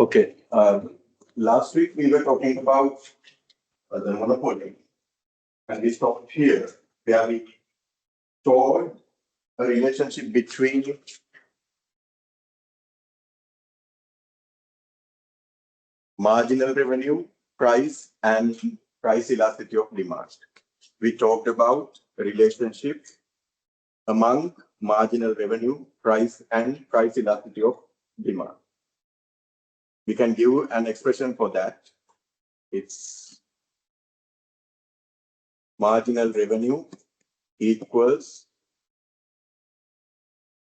Okay. Last week we were talking about the monopoly, and we stopped here where we showed a relationship between marginal revenue, price, and price elasticity of demand. We talked about a relationship among marginal revenue, price, and price elasticity of demand. We can give an expression for that. It's marginal revenue equals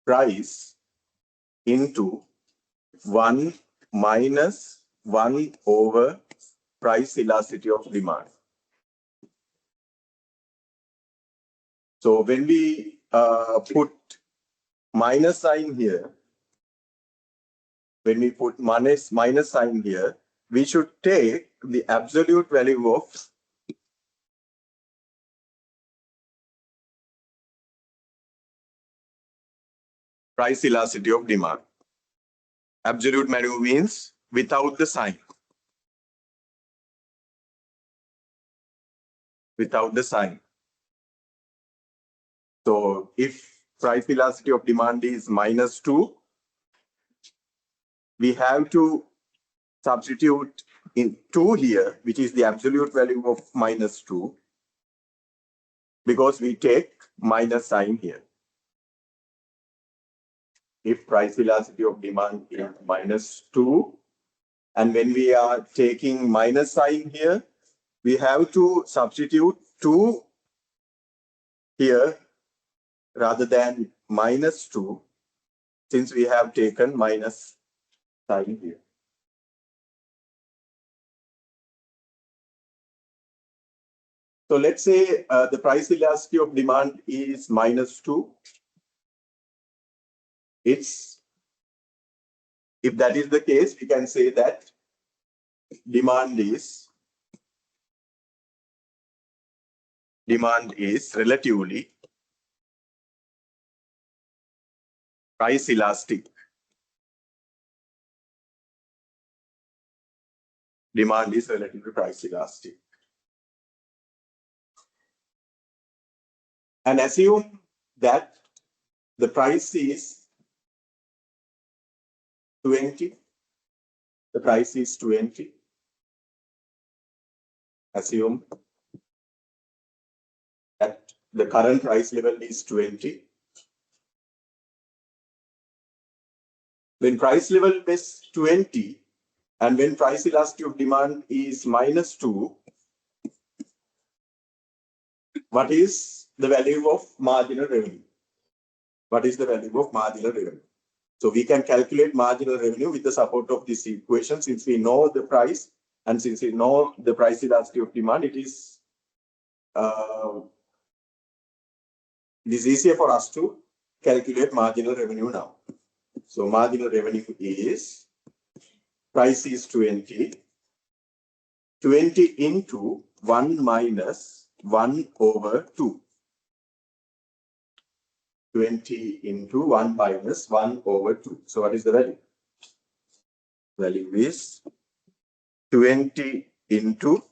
price into 1 minus 1 over price elasticity of demand. So when we put minus sign here, when we put minus sign here, we should take the absolute value of price elasticity of demand. Absolute value means without the sign. Without the sign. So if price elasticity of demand is -2, we have to substitute in 2 here, which is the absolute value of -2, because we take minus sign here. If price elasticity of demand is -2, and when we are taking minus sign here, we have to substitute 2 here rather than -2, since we have taken minus sign here. So let's say the price elasticity of demand is -2. If that is the case, we can say that demand is relatively price elastic. Demand is relatively price elastic. And assume that the price is 20. The price is 20. Assume that the current price level is 20. When price level is 20, and when price elasticity of demand is -2, what is the value of marginal revenue? What is the value of marginal revenue? So we can calculate marginal revenue with the support of this equation. Since we know the price and since we know the price elasticity of demand, it is easier for us to calculate marginal revenue now. So marginal revenue is price is 20. 20 into 1 minus 1 over 2. 20 into 1 minus 1 over 2. So what is the value? Value is 20 into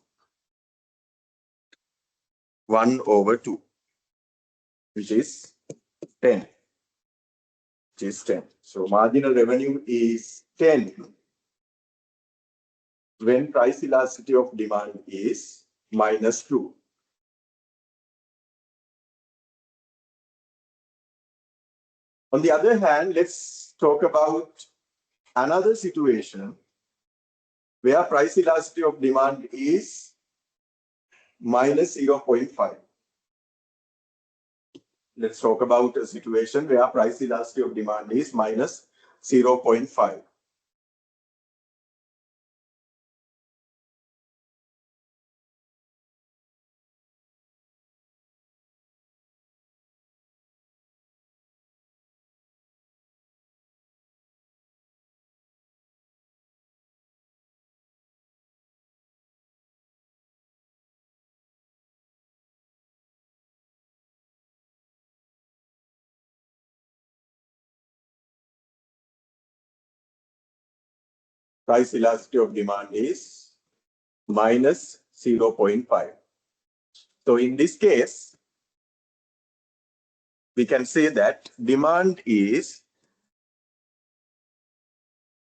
1 over 2, which is 10. Which is 10. So marginal revenue is 10 when price elasticity of demand is -2. On the other hand, let's talk about another situation where price elasticity of demand is -0.5. Let's talk about a situation where price elasticity of demand is -0.5. price elasticity of demand is minus 0.5. So in this case, we can say that demand is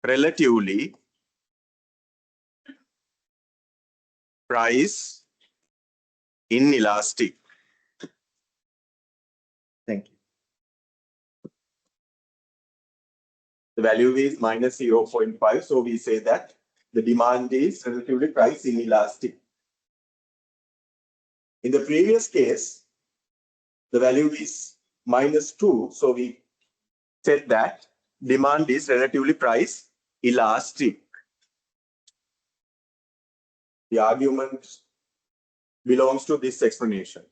relatively price inelastic. Thank you. The value is minus 0.5. So we say that the demand is relatively price inelastic. In the previous case, the value is minus 2. So we said that demand is relatively price elastic. The argument belongs to this explanation.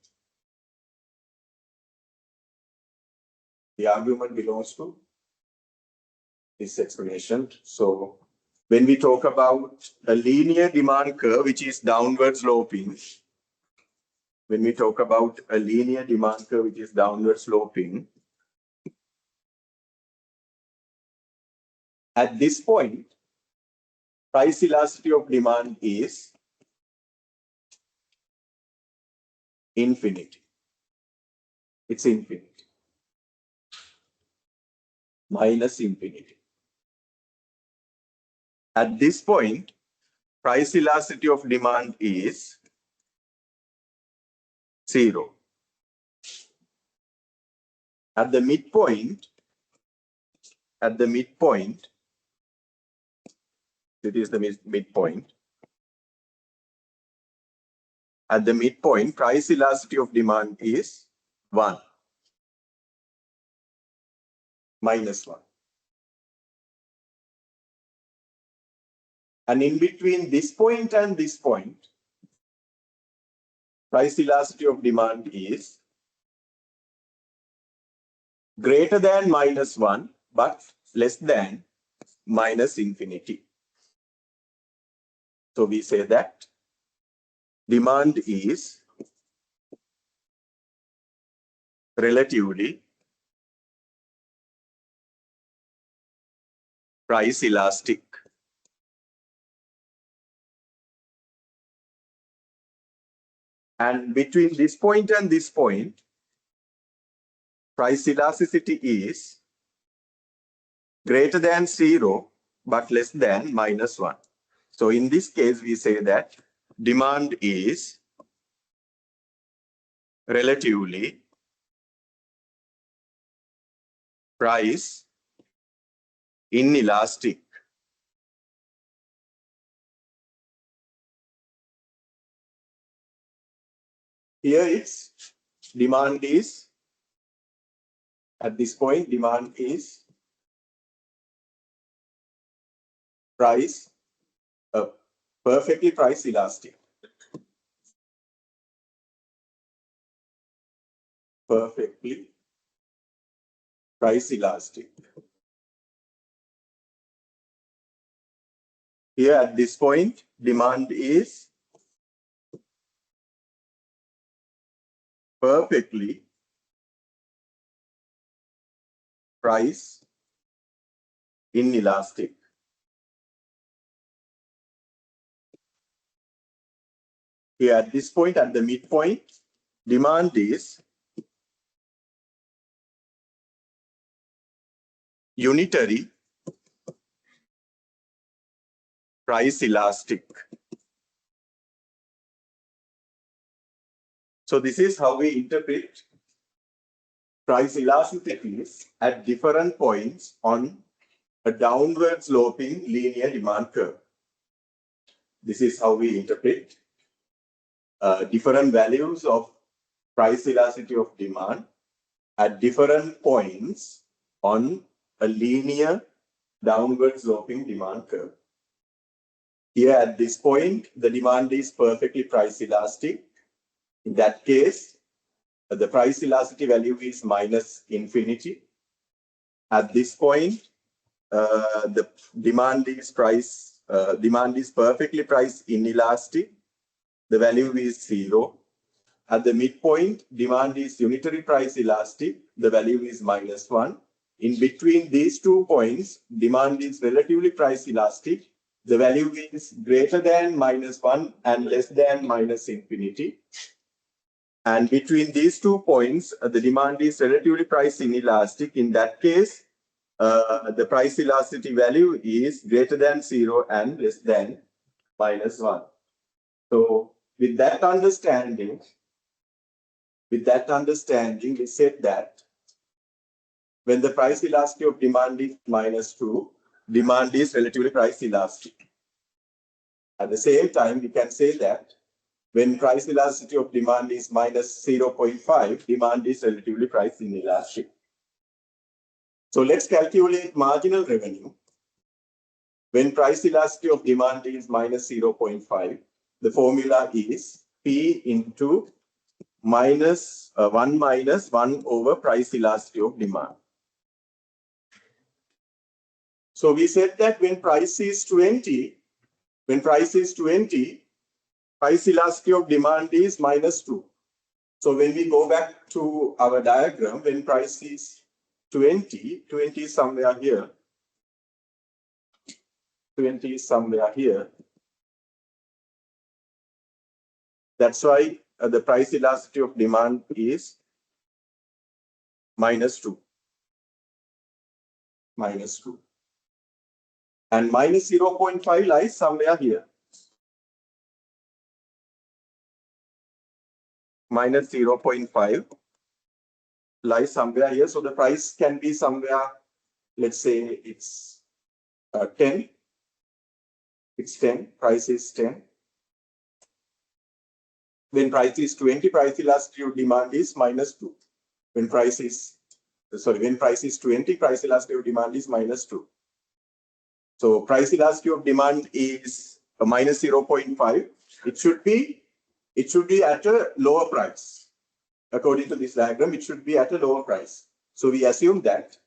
The argument belongs to this explanation. So when we talk about a linear demand curve which is downward sloping, when we talk about a linear demand curve which is downward sloping, at this point, price elasticity of demand is infinity. It's infinity. Minus infinity. At this point, price elasticity of demand is 0. At the midpoint, it is the midpoint. At the midpoint, price elasticity of demand is 1. Minus 1. And in between this point and this point, price elasticity of demand is greater than minus 1, but less than minus infinity. So we say that demand is relatively price elastic. And between this point and this point, price elasticity is greater than 0, but less than minus 1. So in this case, we say that demand is relatively price inelastic. Here it's demand is, at this point, demand is price, perfectly price elastic. Perfectly price elastic. Here at this point, demand is perfectly price inelastic. Here at this point, at the midpoint, demand is unitary price elastic. So this is how we interpret price elasticities at different points on a downward sloping linear demand curve. This is how we interpret different values of price elasticity of demand at different points on a linear downward sloping demand curve. Here at this point, the demand is perfectly price elastic. In that case, the price elasticity value is minus infinity. At this point, the demand is perfectly price inelastic. The value is 0. At the midpoint, demand is unitary price elastic. The value is minus 1. In between these 2 points, demand is relatively price elastic. the value is greater than -1 and less than -infinity. And between these 2 points, the demand is relatively price inelastic. In that case, the price elasticity value is greater than 0 and less than -1. So with that understanding, we said that when the price elasticity of demand is -2, demand is relatively price elastic. At the same time, we can say that when price elasticity of demand is -0.5, demand is relatively price inelastic. So let's calculate marginal revenue. When price elasticity of demand is -0.5, the formula is P into 1 minus 1 over price elasticity of demand. So we said that when price is 20, price elasticity of demand is -2. So when we go back to our diagram, when price is 20 is somewhere here. 20 is somewhere here. That's why the price elasticity of demand is -2. -2. And -0.5 lies somewhere here. -0.5 lies somewhere here. So the price can be somewhere, let's say it's 10. It's 10. Price is 10. When price is 20, price elasticity of demand is -2. When price is 20, price elasticity of demand is -2. So price elasticity of demand is -0.5. It should be at a lower price. According to this diagram, it should be at a lower price. So we assume that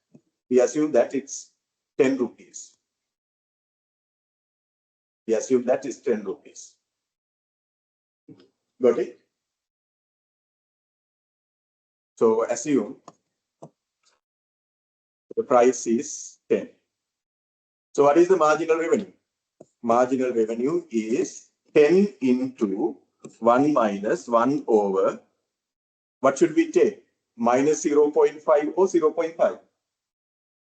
it's 10 rupees. We assume that is 10 rupees. Got it? So assume the price is 10. So what is the marginal revenue? Marginal revenue is 10 into 1 minus 1 over, what should we take? -0.5 or 0.5?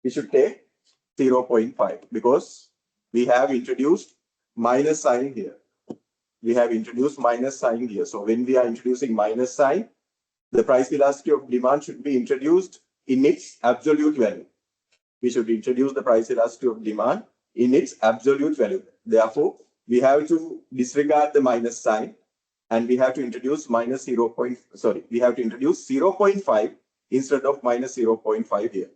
We should take 0.5 because we have introduced minus sign here. So when we are introducing minus sign, the price elasticity of demand should be introduced in its absolute value. We should introduce the price elasticity of demand in its absolute value. Therefore, we have to disregard the minus sign and we have to introduce we have to introduce 0.5 instead of -0.5 here.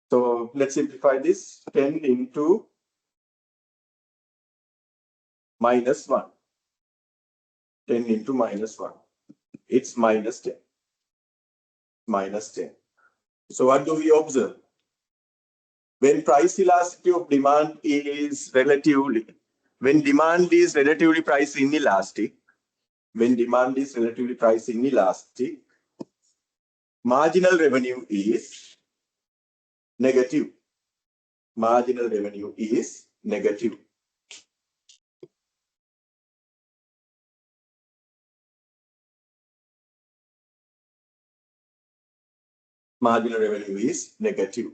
So let's simplify this. 10 into -1. 10 into -1. It's -10. -10. So what do we observe? When price elasticity of demand is relatively price inelastic, marginal revenue is negative. Marginal revenue is negative. Marginal revenue is negative.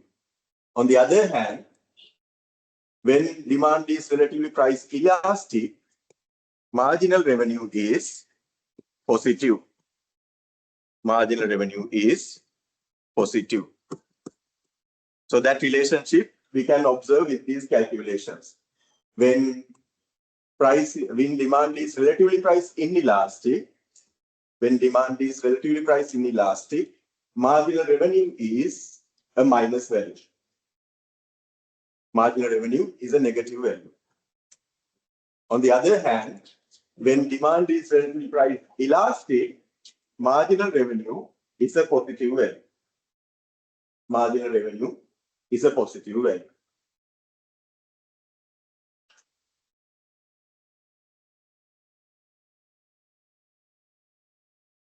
On the other hand, when demand is relatively price elastic, marginal revenue is positive. Marginal revenue is positive. So that relationship we can observe with these calculations. When demand is relatively price inelastic, marginal revenue is a minus value. Marginal revenue is a negative value. On the other hand, when demand is relatively price elastic, marginal revenue is a positive value. Marginal revenue is a positive value.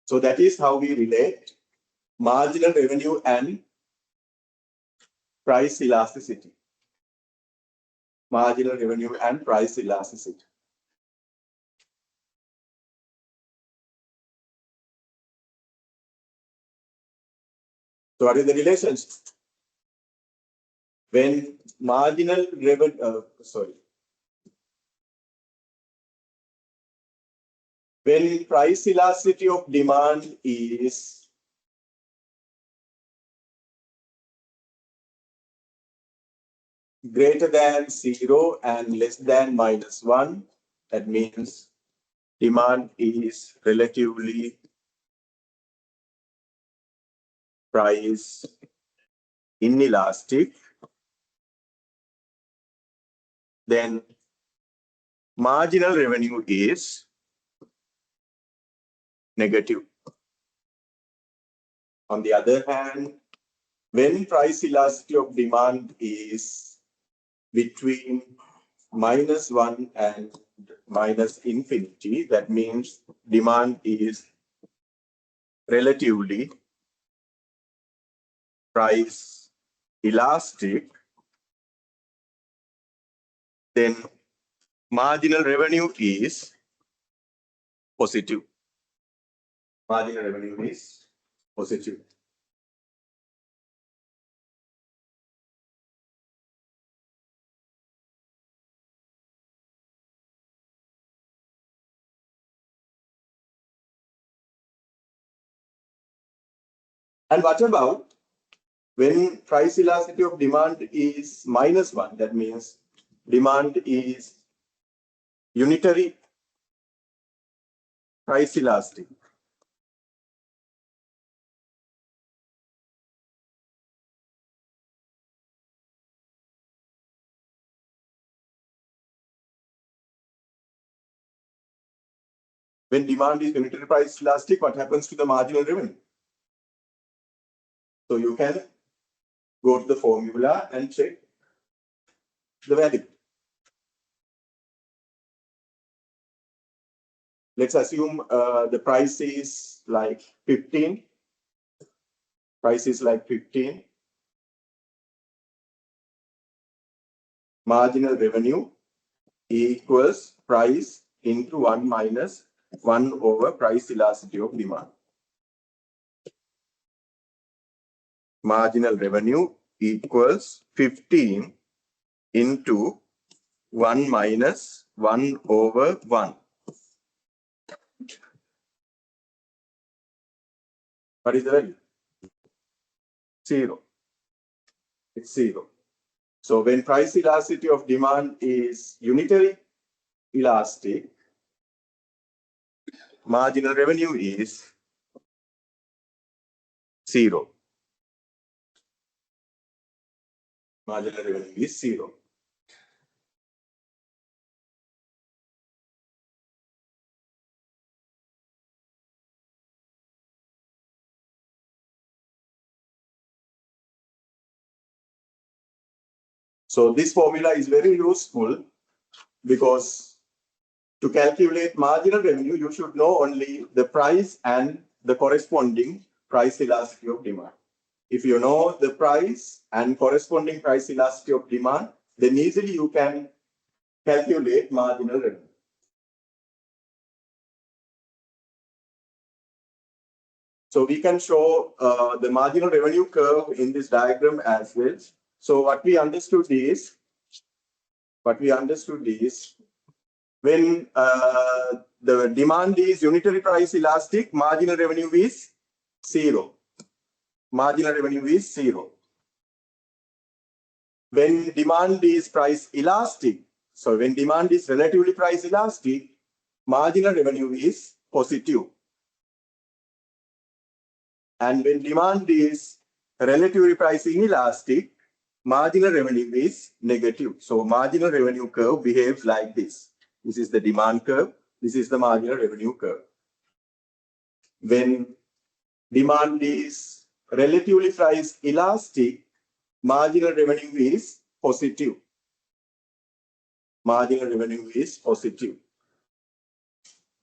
So that is how we relate marginal revenue and price elasticity. marginal revenue and price elasticity. So what is the relationship? When marginal revenue, when price elasticity of demand is greater than 0 and less than -1, that means demand is relatively price inelastic, then marginal revenue is negative. On the other hand, when price elasticity of demand is between -1 and -infinity, that means demand is relatively price elastic, then marginal revenue is positive. Marginal revenue is positive. And what about when price elasticity of demand is -1? That means demand is unitary price elastic. When demand is unitary price elastic, what happens to the marginal revenue? So you can go to the formula and check the value. Let's assume the price is like 15. Price is like 15. Marginal revenue equals price into 1 minus 1 over price elasticity of demand. Marginal revenue equals 15 into 1 minus 1 over 1. What is the value? 0. It's 0. So when price elasticity of demand is unitary elastic, marginal revenue is 0. Marginal revenue is 0. So this formula is very useful because to calculate marginal revenue, you should know only the price and the corresponding price elasticity of demand. If you know the price and corresponding price elasticity of demand, then easily you can calculate marginal revenue. So we can show the marginal revenue curve in this diagram as well. So what we understood is when the demand is unitary price elastic, marginal revenue is 0. Marginal revenue is 0. When demand is price elastic, so when demand is relatively price elastic, marginal revenue is positive. And when demand is relatively price inelastic, marginal revenue is negative. So marginal revenue curve behaves like this. This is the demand curve. This is the marginal revenue curve. When demand is relatively price elastic, marginal revenue is positive. Marginal revenue is positive.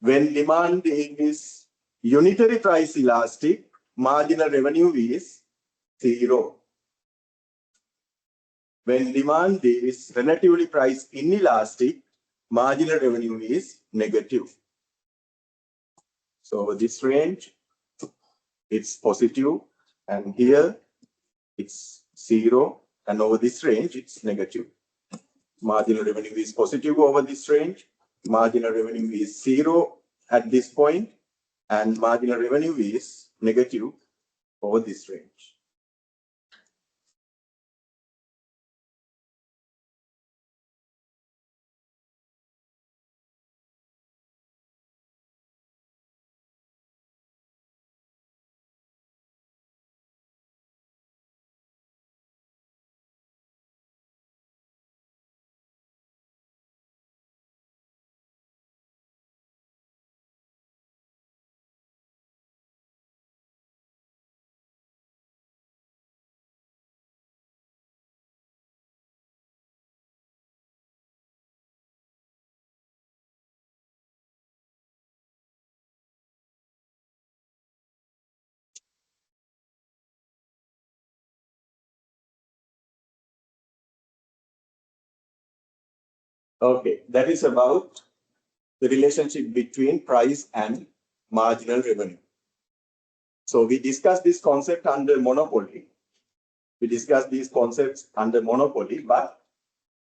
When demand is unitary price elastic, marginal revenue is 0. when demand is relatively price inelastic, marginal revenue is negative. So this range, it's positive, and here it's 0, and over this range, it's negative. Marginal revenue is positive over this range. Marginal revenue is 0 at this point, and marginal revenue is negative over this range. Okay, that is about the relationship between price and marginal revenue. So we discussed this concept under monopoly. We discussed these concepts under monopoly, but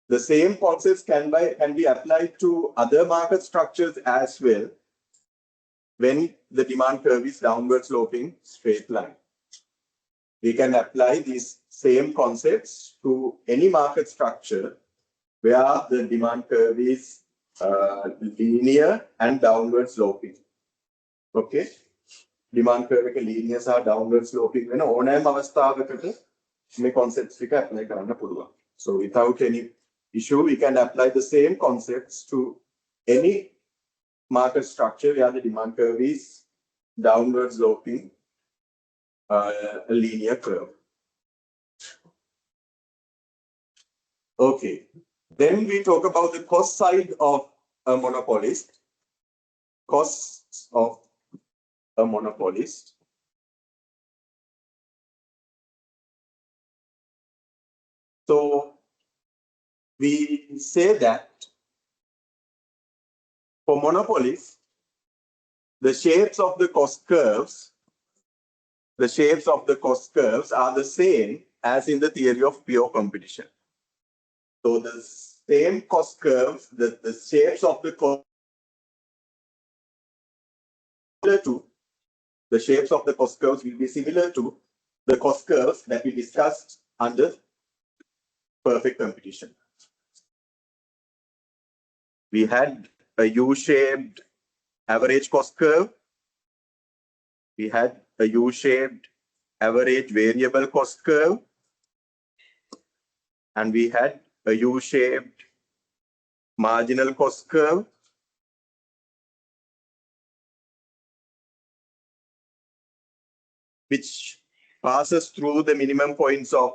the same concepts can be applied to other market structures as well when the demand curve is downward sloping straight line. We can apply these same concepts to any market structure where the demand curve is linear and downward sloping. Okay? Demand curve එක linear සහ downward sloping වෙන ඕනෑම අවස්ථාවකට මේ concepts ටික apply කරන්න පුළුවන්. So without any issue, we can apply the same concepts to any market structure where the demand curve is downward sloping a linear curve. Okay. Then we talk about the cost side of a monopolist. Costs of a monopolist. So we say that for monopolies, the shapes of the cost curves are the same as in the theory of pure competition. So the same cost curves, the shapes of the cost the shapes of the cost curves will be similar to the cost curves that we discussed under perfect competition. We had a U-shaped average cost curve. We had a U-shaped average variable cost curve. And we had a U-shaped marginal cost curve. Which passes through the minimum points of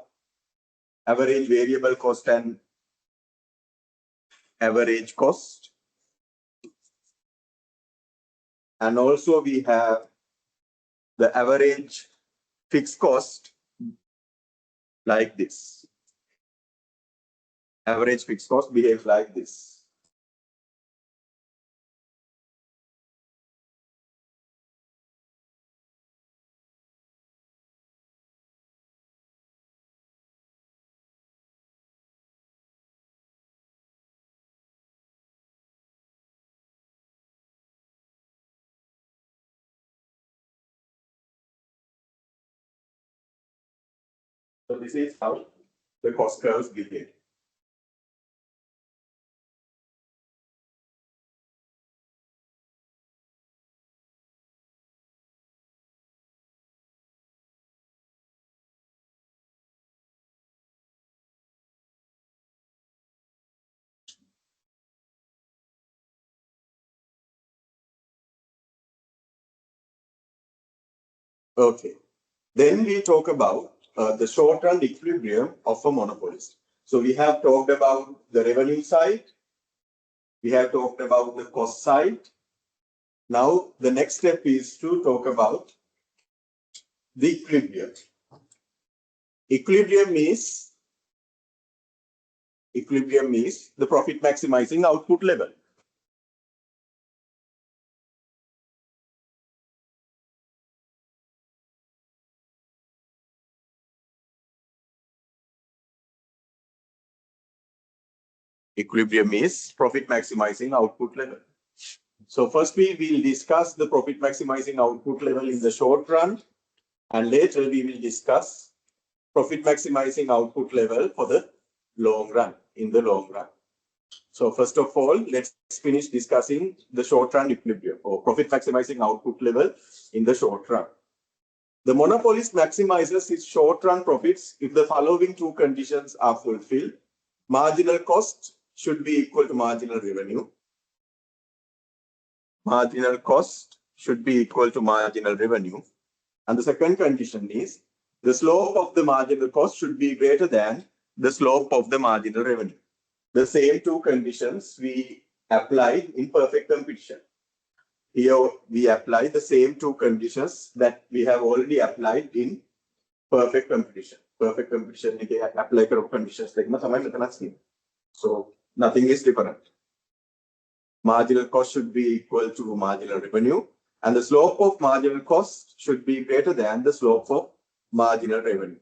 average variable cost and average cost. And also we have the average fixed cost like this. Average fixed cost behaves like this. So this is how the cost curves behave. Okay. Then we talk about the short-run equilibrium of a monopolist. So we have talked about the revenue side. We have talked about the cost side. Now, the next step is to talk about the equilibrium. Equilibrium is Equilibrium is the profit maximizing output level. Equilibrium is profit maximizing output level. So first we will discuss the profit maximizing output level in the short run, and later we will discuss profit maximizing output level for the long run, in the long run. So first of all, let's finish discussing the short run equilibrium or profit maximizing output level in the short run. The monopolist maximizes its short run profits if the following two conditions are fulfilled. Marginal cost should be equal to marginal revenue. Marginal cost should be equal to marginal revenue. And the second condition is the slope of the marginal cost should be greater than the slope of the marginal revenue. The same two conditions we applied in perfect competition. Here we apply the same two conditions that we have already applied in perfect competition. Perfect competition apply conditions like so nothing is different. Marginal cost should be equal to marginal revenue, and the slope of marginal cost should be greater than the slope of marginal revenue.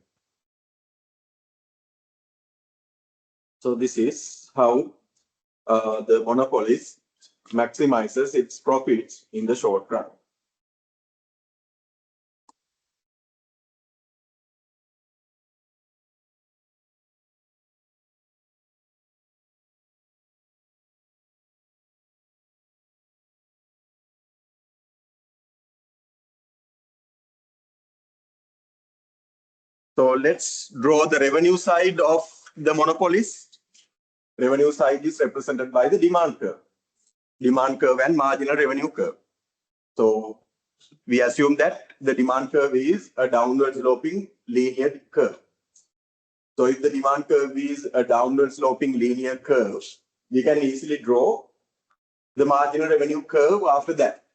So this is how the monopolist maximizes its profits in the short run. So let's draw the revenue side of the monopolist. Revenue side is represented by the demand curve. Demand curve and marginal revenue curve. So we assume that the demand curve is a downward sloping linear curve. So if the demand curve is a downward sloping linear curve, we can easily draw the marginal revenue curve after that.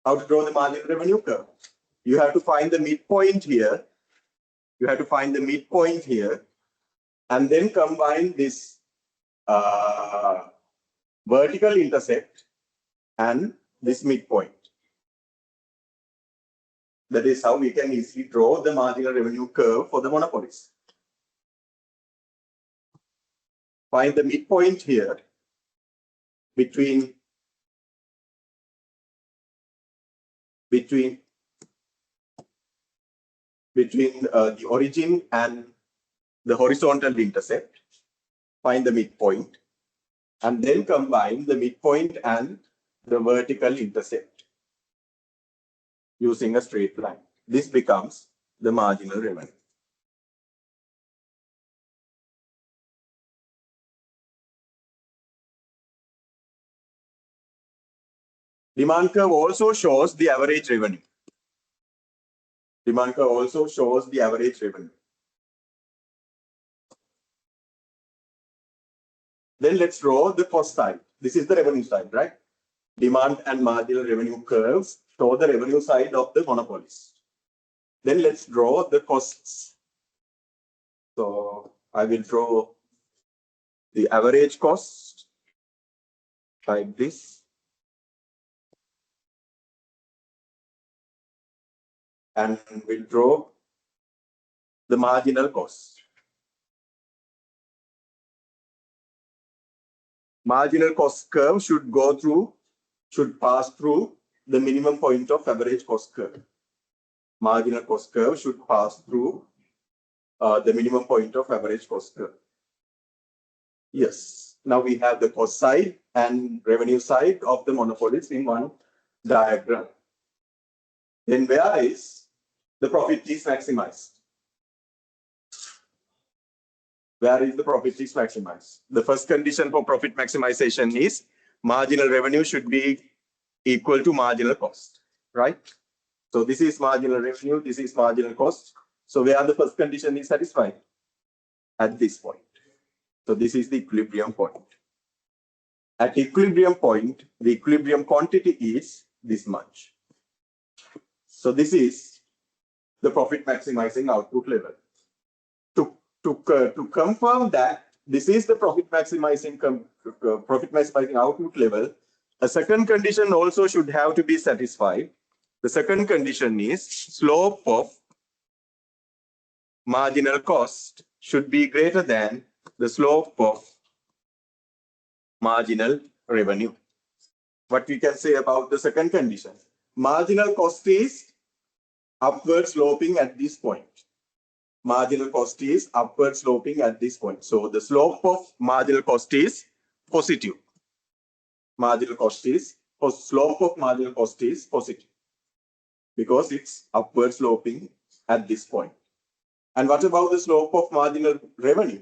How to draw the marginal revenue curve? You have to find the midpoint here. You have to find the midpoint here and then combine this vertical intercept and this midpoint. That is how we can easily draw the marginal revenue curve for the monopolist. Find the midpoint here between the origin and the horizontal intercept. Find the midpoint and then combine the midpoint and the vertical intercept using a straight line. This becomes the marginal revenue. Demand curve also shows the average revenue. Demand curve also shows the average revenue. Then let's draw the cost side. This is the revenue side, right? Demand and marginal revenue curves show the revenue side of the monopolist. Then let's draw the costs. So I will draw the average cost like this. And we'll draw the marginal cost. Marginal cost curve should pass through the minimum point of average cost curve. Marginal cost curve should pass through the minimum point of average cost curve. Yes, now we have the cost side and revenue side of the monopolist in one diagram. Then where is the profit is maximized? Where is the profit is maximized? The first condition for profit maximization is marginal revenue should be equal to marginal cost, right? So this is marginal revenue, this is marginal cost. So where the first condition is satisfied? At this point. So this is the equilibrium point. At equilibrium point, the equilibrium quantity is this much. So this is the profit maximizing output level. To confirm that this is the profit maximizing output level. A second condition also should have to be satisfied. The second condition is slope of marginal cost should be greater than the slope of marginal revenue. What we can say about the second condition? Marginal cost is upward sloping at this point. Marginal cost is upward sloping at this point. So the slope of marginal cost is positive. Slope of marginal cost is positive because it's upward sloping at this point. And what about the slope of marginal revenue?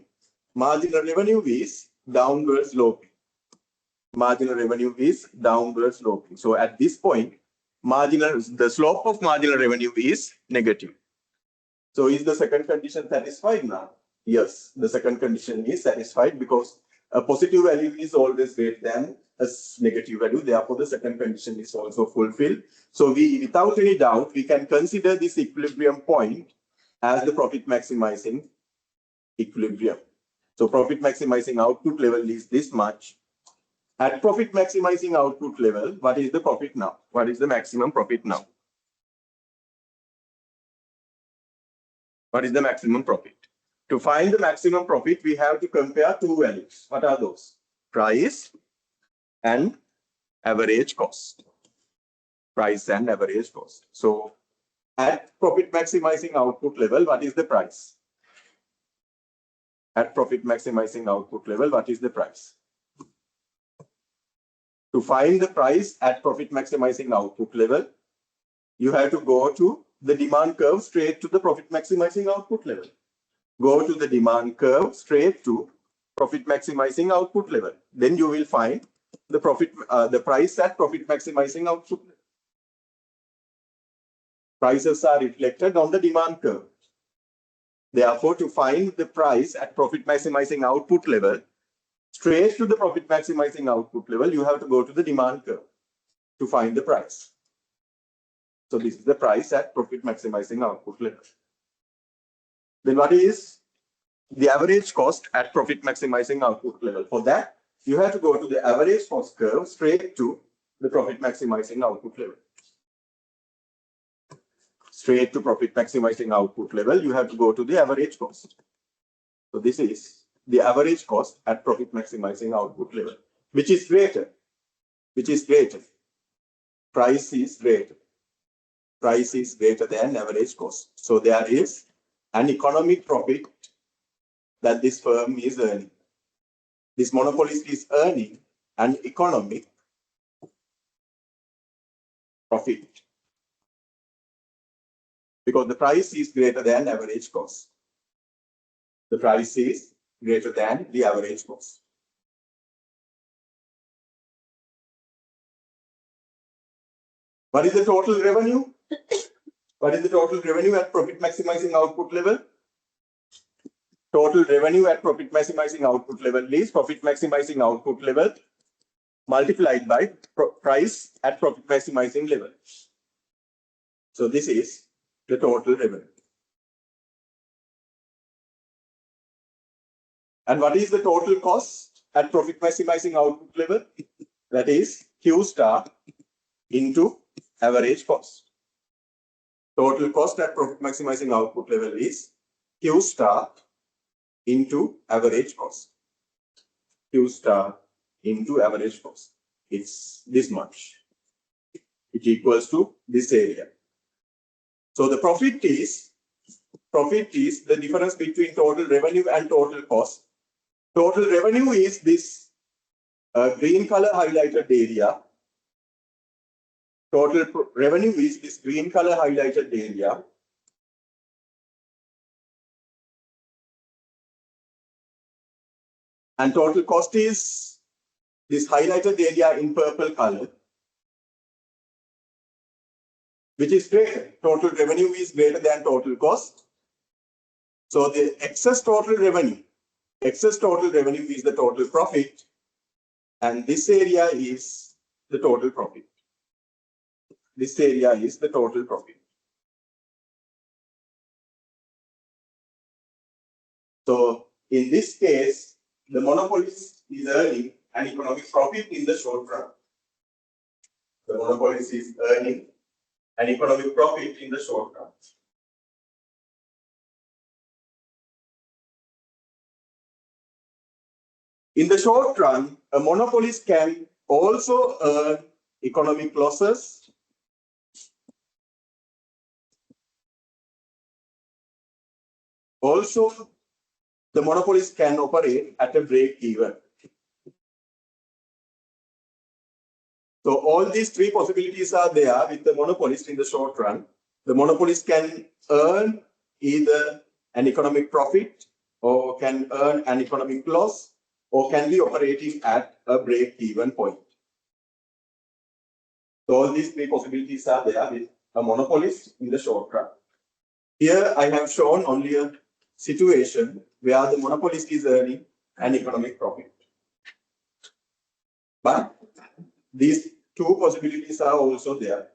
Marginal revenue is downward sloping. Marginal revenue is downward sloping. So at this point, the slope of marginal revenue is negative. So is the second condition satisfied now? Yes, the second condition is satisfied because a positive value is always greater than a negative value. Therefore, the second condition is also fulfilled. So without any doubt, we can consider this equilibrium point as the profit maximizing equilibrium. So profit maximizing output level is this much. At profit maximizing output level, what is the profit now? What is the maximum profit now? What is the maximum profit? To find the maximum profit, we have to compare two values. What are those? Price and average cost. Price and average cost. So at profit maximizing output level, what is the price? At profit maximizing output level, what is the price? To find the price at profit maximizing output level, you have to go to the demand curve straight to the profit maximizing output level. Go to the demand curve straight to profit maximizing output level. Then you will find the price at profit maximizing output level. Prices are reflected on the demand curve. Therefore, to find the price at profit maximizing output level, straight to the profit maximizing output level, you have to go to the demand curve to find the price. So this is the price at profit maximizing output level. Then what is the average cost at profit maximizing output level? For that, you have to go to the average cost curve straight to the profit maximizing output level. Straight to profit maximizing output level, you have to go to the average cost. So this is the average cost at profit maximizing output level. Which is greater? Which is greater? Price is greater. Price is greater than average cost. So there is an economic profit that this firm is earning. This monopolist is earning an economic profit because the price is greater than average cost. The price is greater than the average cost. What is the total revenue? What is the total revenue at profit maximizing output level? Total revenue at profit maximizing output level is profit maximizing output level multiplied by price at profit maximizing level. So this is the total revenue. And what is the total cost at profit maximizing output level? That is Q star into average cost. Total cost at profit maximizing output level is Q star into average cost. Q star into average cost. It's this much. It equals to this area. So the profit is the difference between total revenue and total cost. Total revenue is this green color highlighted area. Total revenue is this green color highlighted area. And total cost is this highlighted area in purple color, which is greater. Total revenue is greater than total cost. So the excess total revenue is the total profit. And this area is the total profit. This area is the total profit. So in this case, the monopolist is earning an economic profit in the short run. The monopolist is earning an economic profit in the short run. In the short run, a monopolist can also earn economic losses also. The monopolist can operate at a break even. So all these three possibilities are there with the monopolist in the short run. The monopolist can earn either an economic profit or can earn an economic loss or can be operating at a break even point. So all these three possibilities are there with a monopolist in the short run. Here I have shown only a situation where the monopolist is earning an economic profit. But these two possibilities are also there.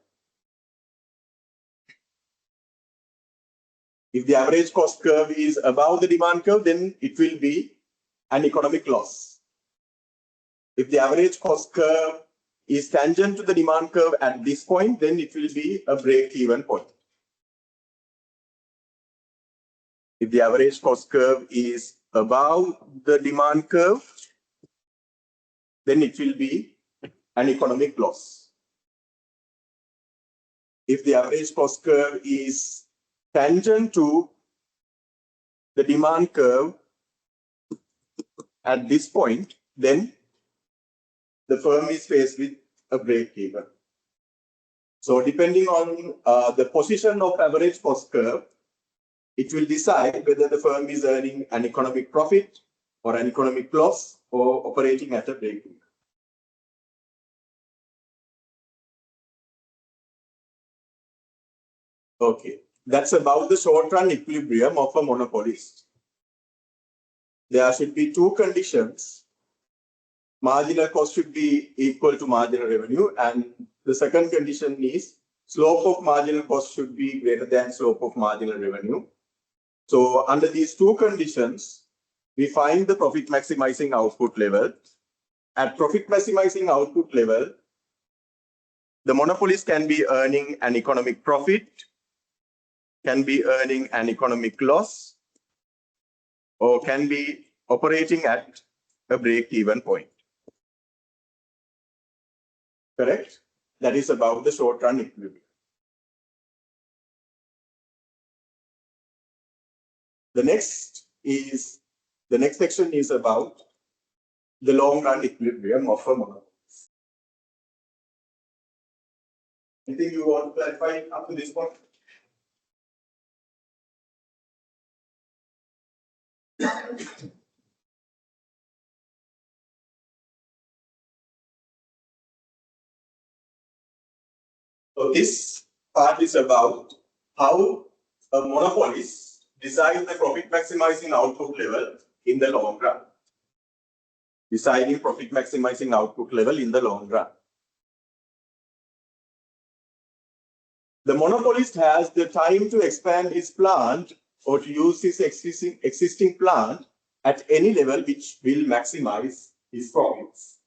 If the average cost curve is above the demand curve, then it will be an economic loss. If the average cost curve is tangent to the demand curve at this point, then it will be a break-even point. If the average cost curve is above the demand curve, then it will be an economic loss. If the average cost curve is tangent to the demand curve at this point, then the firm is faced with a break-even. So depending on the position of average cost curve, it will decide whether the firm is earning an economic profit or an economic loss or operating at a break-even. Okay, that's about the short-run equilibrium of a monopolist. There should be two conditions. Marginal cost should be equal to marginal revenue, and the second condition is slope of marginal cost should be greater than slope of marginal revenue. So under these two conditions, we find the profit maximizing output level. At profit maximizing output level, the monopolist can be earning an economic profit, can be earning an economic loss, or can be operating at a break-even point. Correct? That is about the short-run equilibrium. The next section is about the long-run equilibrium of a monopolist. Anything you want to clarify up to this point? So this part is about how a monopolist decides the profit maximizing output level in the long run. Deciding profit maximizing output level in the long run. The monopolist has the time to expand his plant or to use his existing plant at any level which will maximize his profits.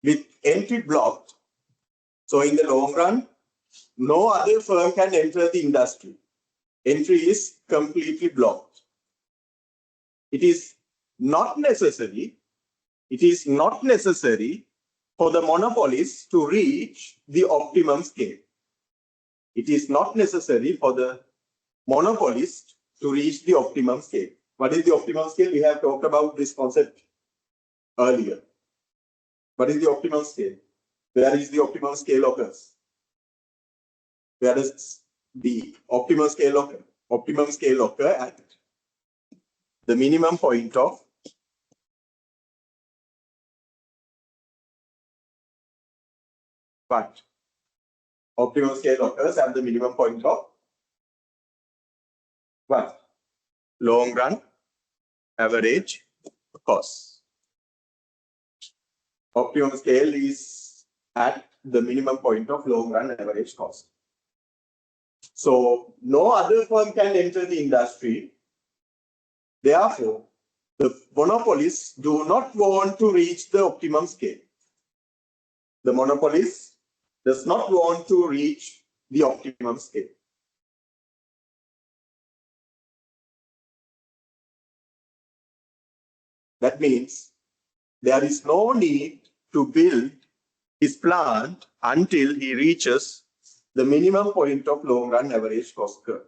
With entry blocked, so in the long run, no other firm can enter the industry. Entry is completely blocked. It is not necessary for the monopolist to reach the optimum scale. It is not necessary for the monopolist to reach the optimum scale. What is the optimum scale? We have talked about this concept earlier. What is the optimum scale? Where is the optimum scale occurs? Where does the optimum scale occur? Optimum scale occur at the minimum point of what? Optimum scale occurs at the minimum point of what? Long run average cost. Optimum scale is at the minimum point of long run average cost. So no other firm can enter the industry. Therefore, the monopolists do not want to reach the optimum scale. The monopolist does not want to reach the optimum scale. That means there is no need to build his plant until he reaches the minimum point of long run average cost curve.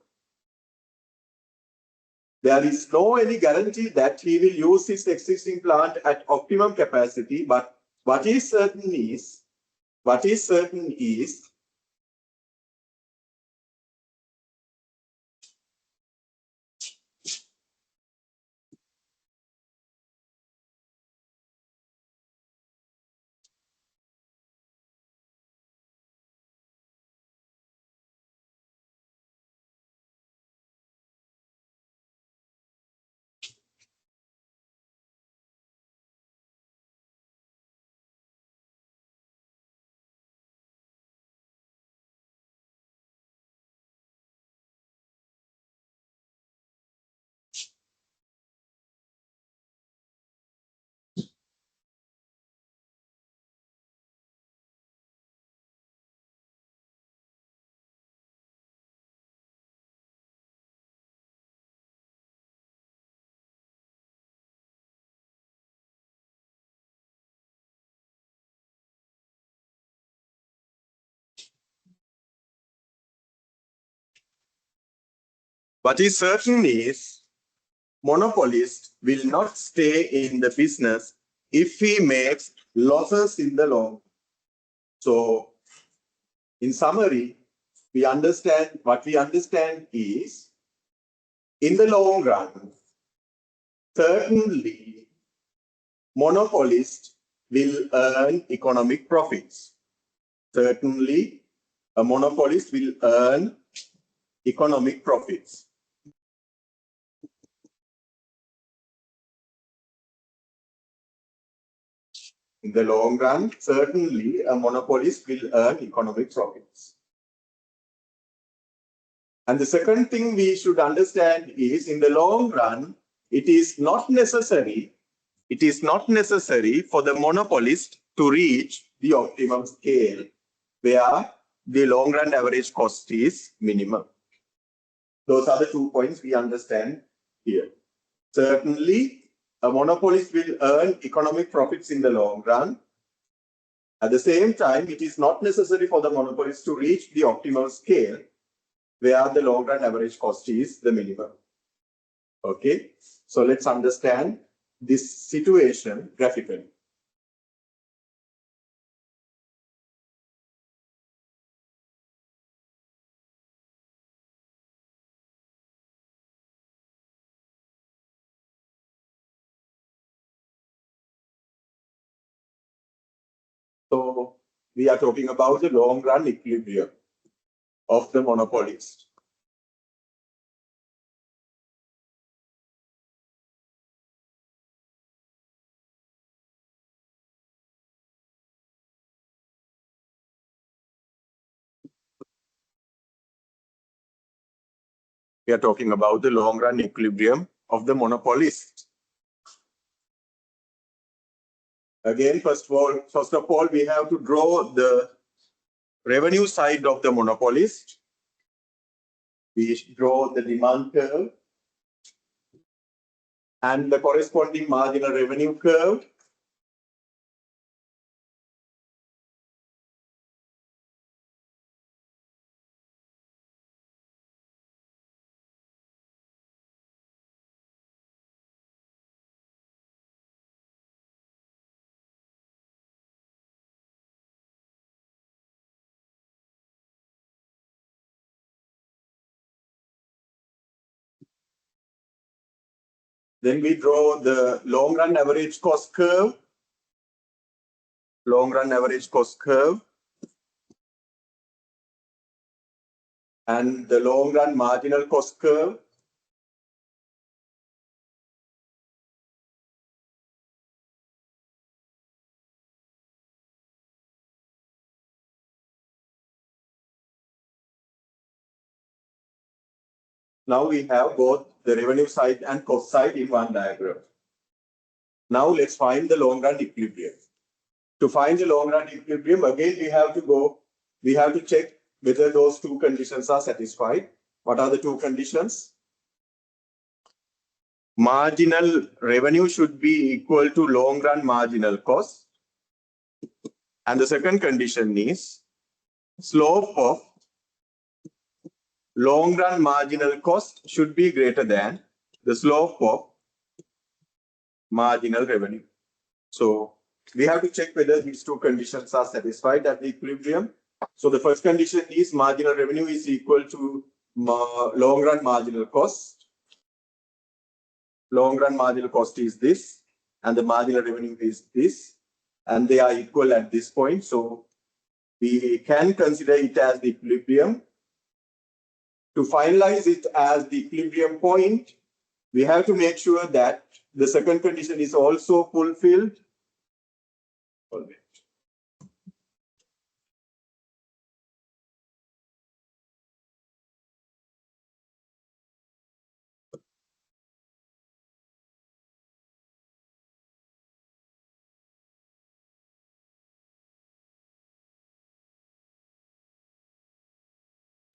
There is no any guarantee that he will use his existing plant at optimum capacity, but what is certain is monopolist will not stay in the business if he makes losses in the long. So, in summary, we understand is in the long run, certainly monopolist will earn economic profits. Certainly, a monopolist will earn economic profits. In the long run, certainly a monopolist will earn economic profits. And the second thing we should understand is in the long run, it is not necessary for the monopolist to reach the optimum scale where the long run average cost is minimum. Those are the 2 points we understand here. Certainly, a monopolist will earn economic profits in the long run. At the same time, it is not necessary for the monopolist to reach the optimal scale where the long run average cost is the minimum. Okay, so let's understand this situation graphically. So we are talking about the long run equilibrium of the monopolist. We are talking about the long run equilibrium of the monopolist. Again, first of all, we have to draw the revenue side of the monopolist. We draw the demand curve and the corresponding marginal revenue curve. Then we draw the long run average cost curve. Long run average cost curve. And the long run marginal cost curve. Now we have both the revenue side and cost side in one diagram. Now let's find the long run equilibrium. To find the long run equilibrium, again we have to check whether those two conditions are satisfied. What are the two conditions? Marginal revenue should be equal to long run marginal cost. And the second condition is slope of long run marginal cost should be greater than the slope of marginal revenue. So we have to check whether these two conditions are satisfied at the equilibrium. So the first condition is marginal revenue is equal to long run marginal cost. Long run marginal cost is this, and the marginal revenue is this, and they are equal at this point. So we can consider it as the equilibrium. To finalize it as the equilibrium point, we have to make sure that the second condition is also fulfilled.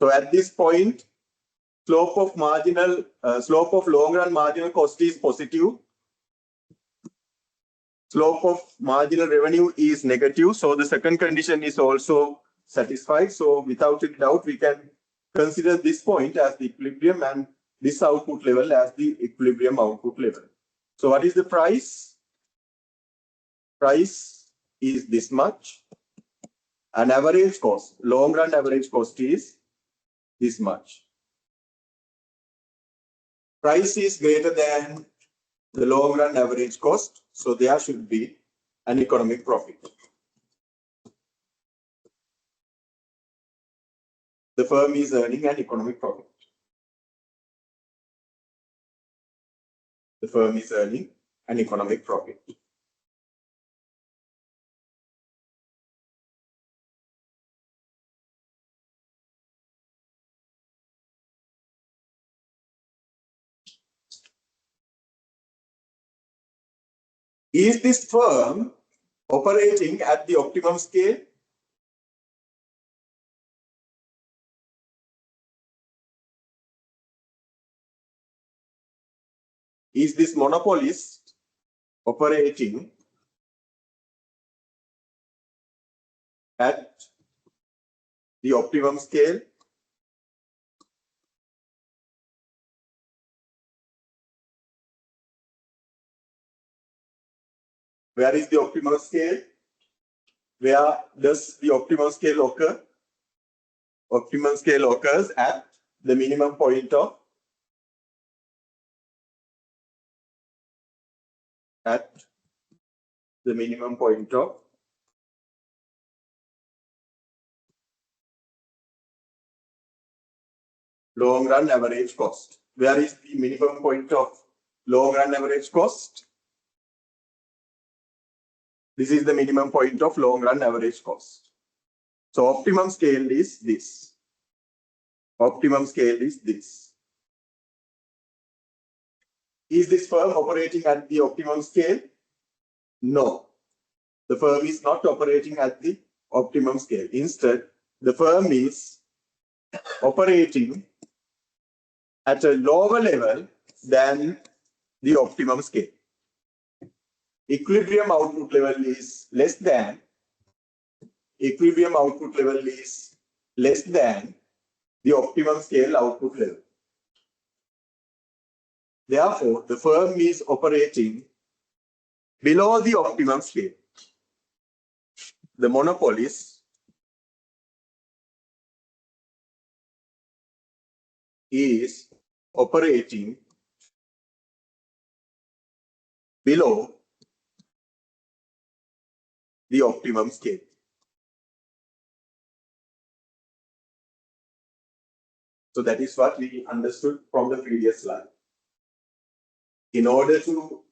So at this point, slope of long run marginal cost is positive. Slope of marginal revenue is negative. So the second condition is also satisfied. So without a doubt, we can consider this point as the equilibrium and this output level as the equilibrium output level. So what is the price? Price is this much. And average cost, long run average cost is this much. Price is greater than the long run average cost, so there should be an economic profit. The firm is earning an economic profit. The firm is earning an economic profit. Is this firm operating at the optimum scale? Is this monopolist operating at the optimum scale? Where is the optimal scale? Where does the optimal scale occur? Optimal scale occurs at the minimum point of long run average cost. Where is the minimum point of long run average cost? This is the minimum point of long run average cost. So optimum scale is this. Optimum scale is this. Is this firm operating at the optimum scale? No. The firm is not operating at the optimum scale. Instead, the firm is operating at a lower level than the optimum scale. Equilibrium output level is less than the optimum scale output level. Therefore, the firm is operating below the optimum scale. The monopolist is operating below the optimum scale. So that is what we understood from the previous slide. In order to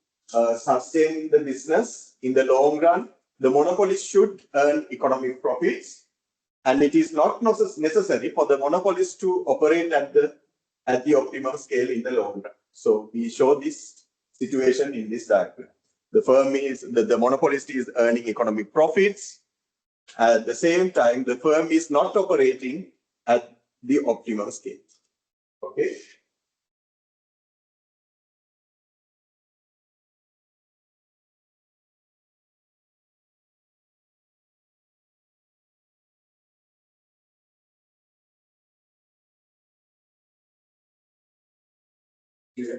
sustain the business in the long run, the monopolist should earn economic profits, and it is not necessary for the monopolist to operate at the at the optimum scale in the long run. So we show this situation in this diagram. The firm is, the monopolist is earning economic profits. At the same time, the firm is not operating at the optimum scale. Okay. Yeah.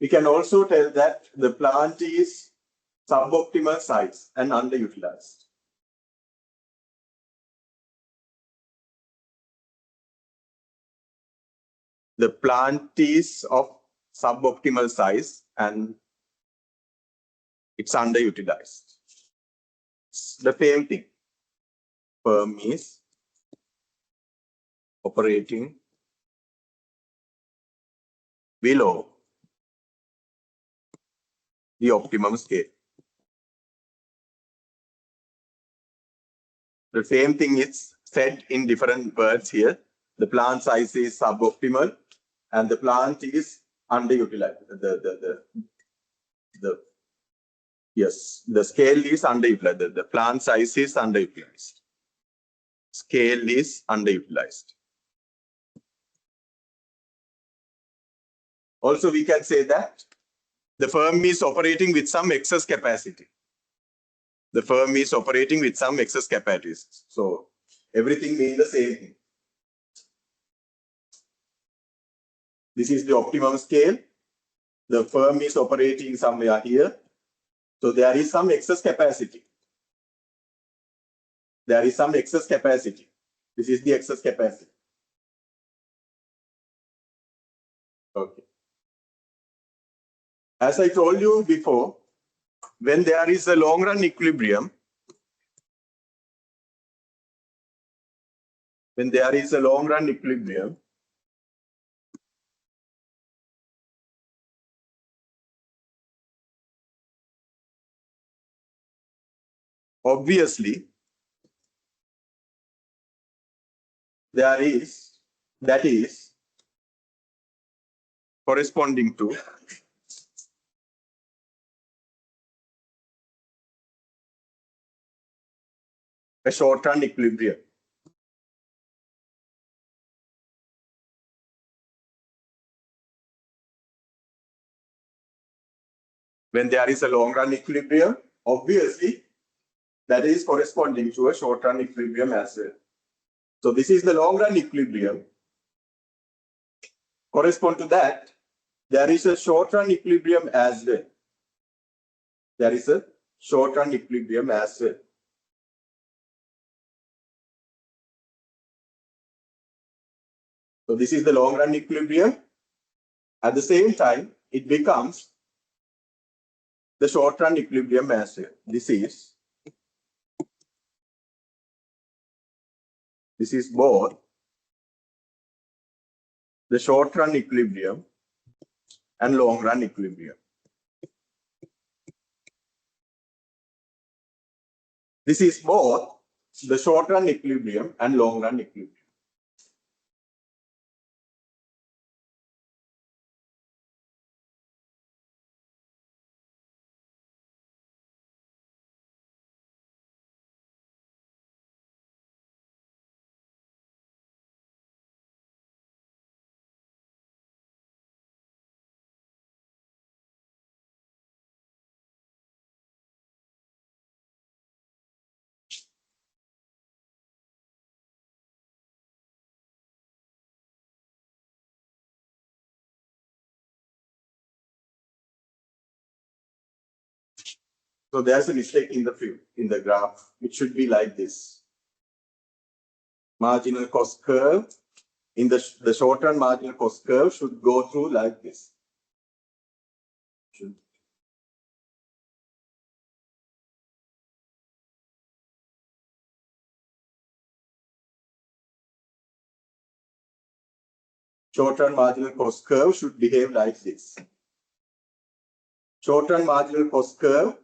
We can also tell that the plant is suboptimal size and underutilized. The plant is of suboptimal size and it's underutilized. It's the same thing. Firm is operating below the optimum scale. The same thing is said in different words here. The plant size is suboptimal and the plant is underutilized. The scale is underutilized. The plant size is underutilized. Scale is underutilized. Also, we can say that the firm is operating with some excess capacity. The firm is operating with some excess capacities. So everything means the same thing. This is the optimum scale. The firm is operating somewhere here. So there is some excess capacity. There is some excess capacity. This is the excess capacity. Okay. As I told you before, when there is a long run equilibrium, obviously, that is corresponding to a short run equilibrium. When there is a long run equilibrium, obviously, that is corresponding to a short run equilibrium as well. So this is the long run equilibrium. Correspond to that, there is a short run equilibrium as well. There is a short run equilibrium as well. So this is the long run equilibrium. At the same time, it becomes the short run equilibrium as well. This is both the short run equilibrium and long run equilibrium. This is both the short run equilibrium and long run equilibrium. So there's a mistake in the graph. It should be like this. Marginal cost curve in the short run marginal cost curve should go through like this. Short run marginal cost curve should behave like this. Short run marginal cost curve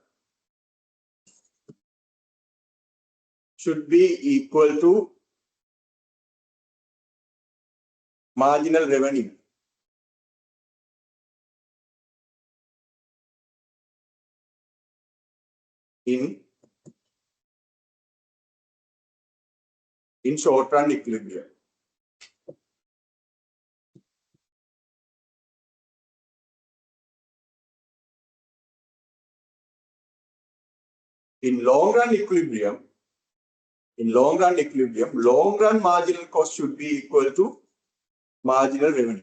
should be equal to marginal revenue. In short run equilibrium. In long run equilibrium, long run marginal cost should be equal to marginal revenue.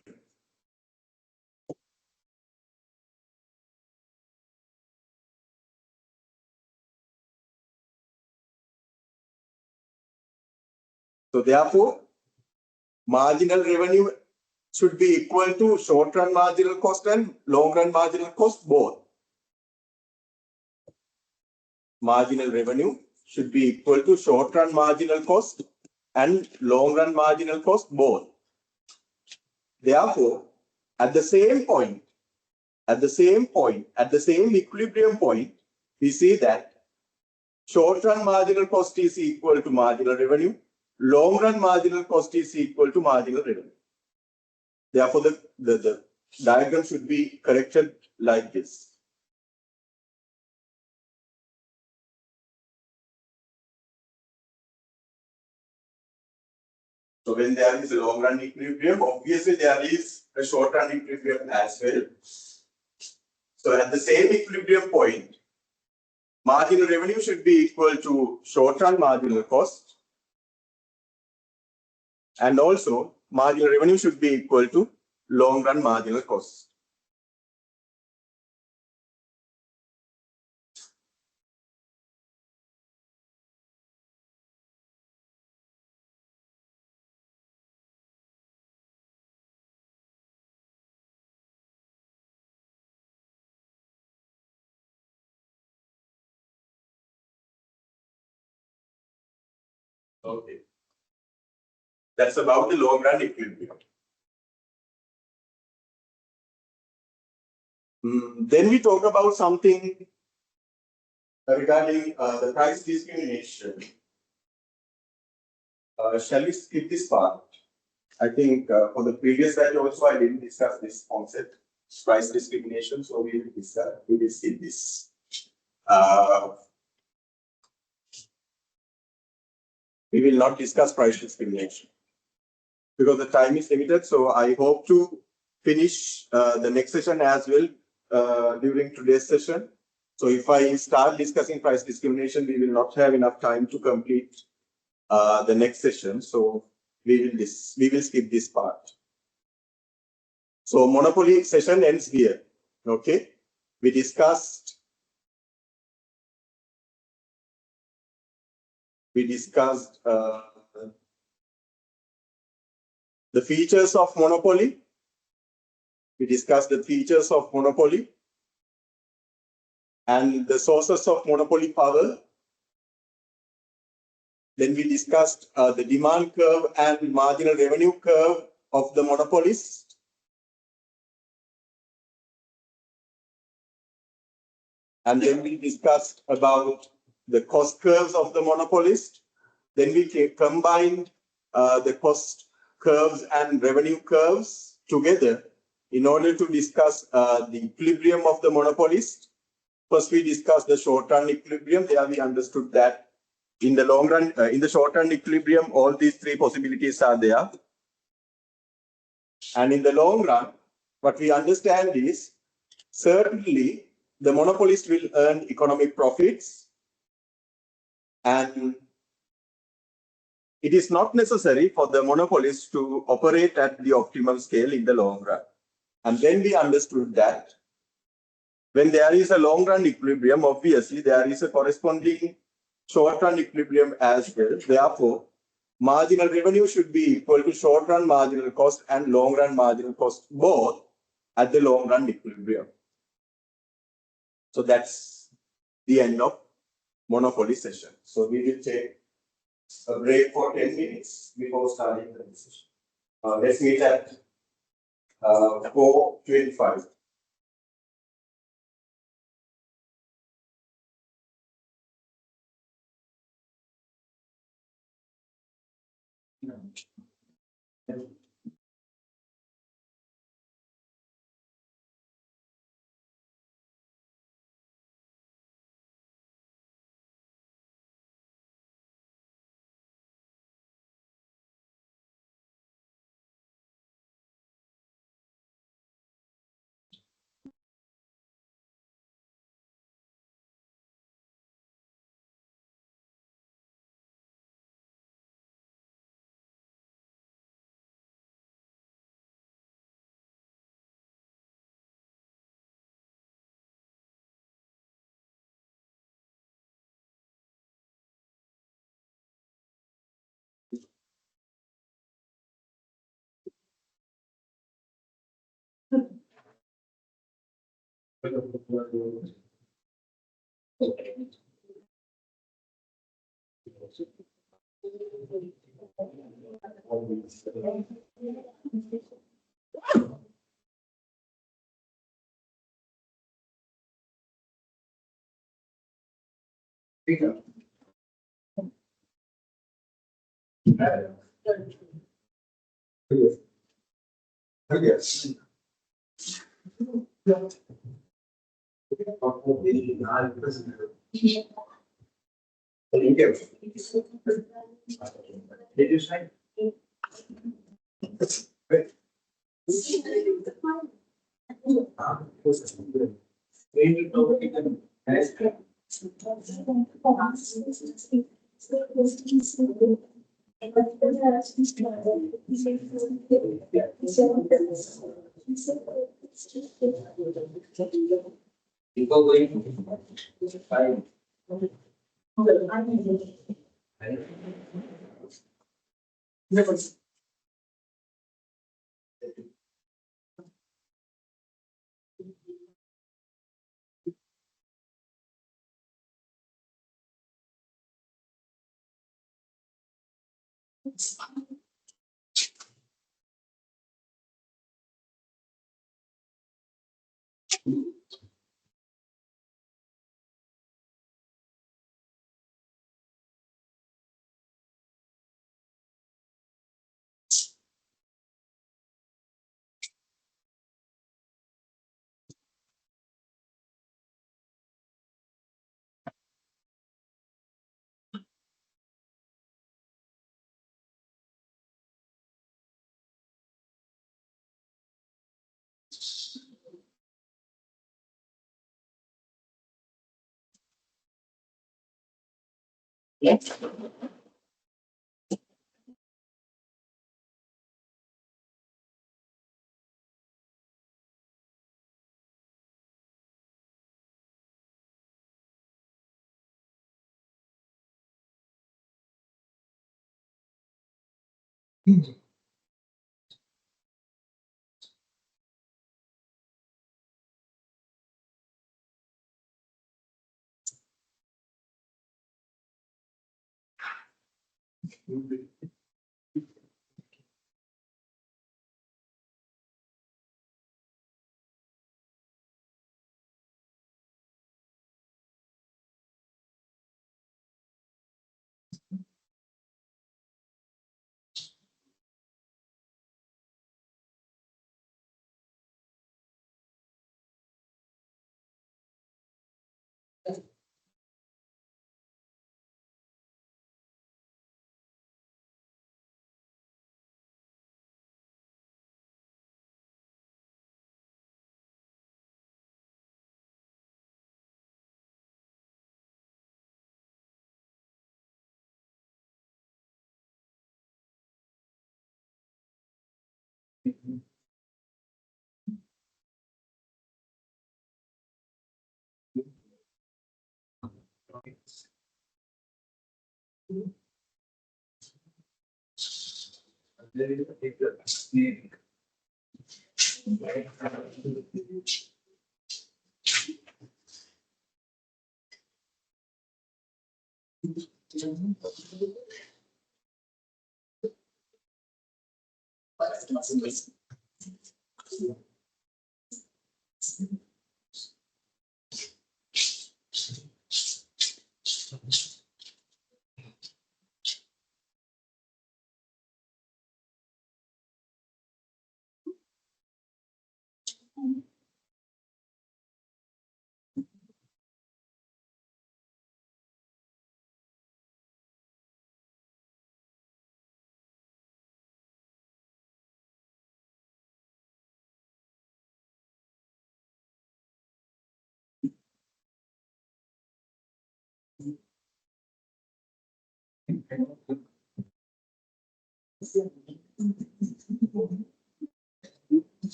So therefore, marginal revenue should be equal to short run marginal cost and long run marginal cost both. Marginal revenue should be equal to short run marginal cost and long run marginal cost both. Therefore, at the same equilibrium point, we see that short run marginal cost is equal to marginal revenue, long run marginal cost is equal to marginal revenue. Therefore, the diagram should be corrected like this. So when there is a long run equilibrium, obviously there is a short run equilibrium as well. So at the same equilibrium point, marginal revenue should be equal to short run marginal cost, and also marginal revenue should be equal to long run marginal cost. Okay. That's about the long run equilibrium. Then we talk about something regarding the price discrimination. Shall we skip this part? I think for the previous batch also I didn't discuss this concept, price discrimination, so we will skip this. We will not discuss price discrimination because the time is limited. So I hope to finish the next session as well during today's session. So if I start discussing price discrimination, we will not have enough time to complete the next session. So we will skip this part. So monopoly session ends here. Okay, we discussed the features of monopoly. We discussed the features of monopoly and the sources of monopoly power. Then we discussed the demand curve and marginal revenue curve of the monopolist. And then we discussed about the cost curves of the monopolist. Then we combined the cost curves and revenue curves together in order to discuss the equilibrium of the monopolist. First, we discussed the short-run equilibrium. There we understood that in the long run, in the short-run equilibrium, all these three possibilities are there. And in the long run, what we understand is certainly the monopolist will earn economic profits, and it is not necessary for the monopolist to operate at the optimal scale in the long run. And then we understood that when there is a long run equilibrium, obviously there is a corresponding short run equilibrium as well. Therefore, marginal revenue should be equal to short run marginal cost and long run marginal cost both at the long run equilibrium. So that's the end of monopoly session. So we will take a break for 10 minutes before starting the session. Let's meet at 4:25. Yes. Did you say?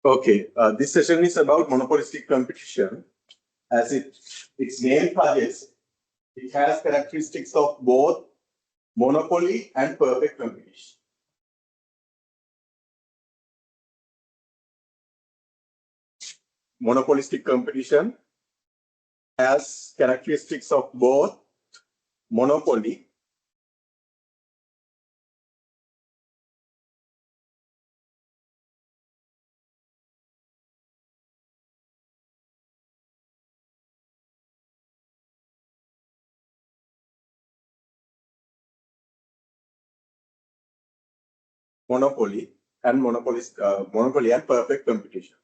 Okay, this session is about monopolistic competition. As its name suggests, it has characteristics of both monopoly and perfect competition. monopolistic competition has characteristics of both monopoly monopoly and perfect competition.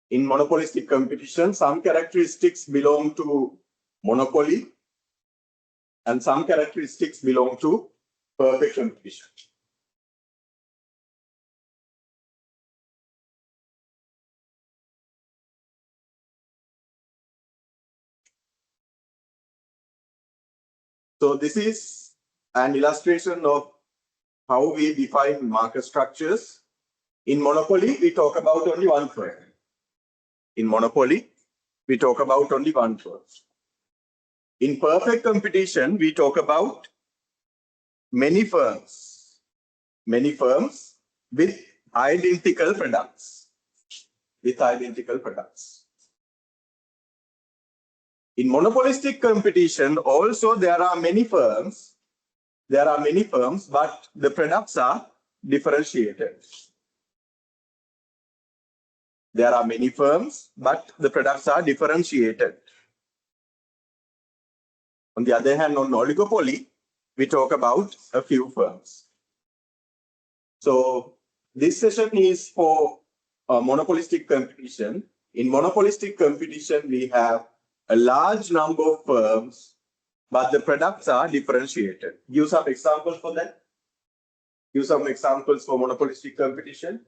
In monopolistic competition, some characteristics belong to monopoly and some characteristics belong to perfect competition. So this is an illustration of how we define market structures. In monopoly, we talk about only one firm. In monopoly, we talk about only one firm. In perfect competition, we talk about many firms with identical products. In monopolistic competition, also there are many firms, but the products are differentiated. There are many firms, but the products are differentiated. On the other hand, on oligopoly, we talk about a few firms. So this session is for monopolistic competition. In monopolistic competition, we have a large number of firms, but the products are differentiated. Give some examples for that. Give some examples for monopolistic competition.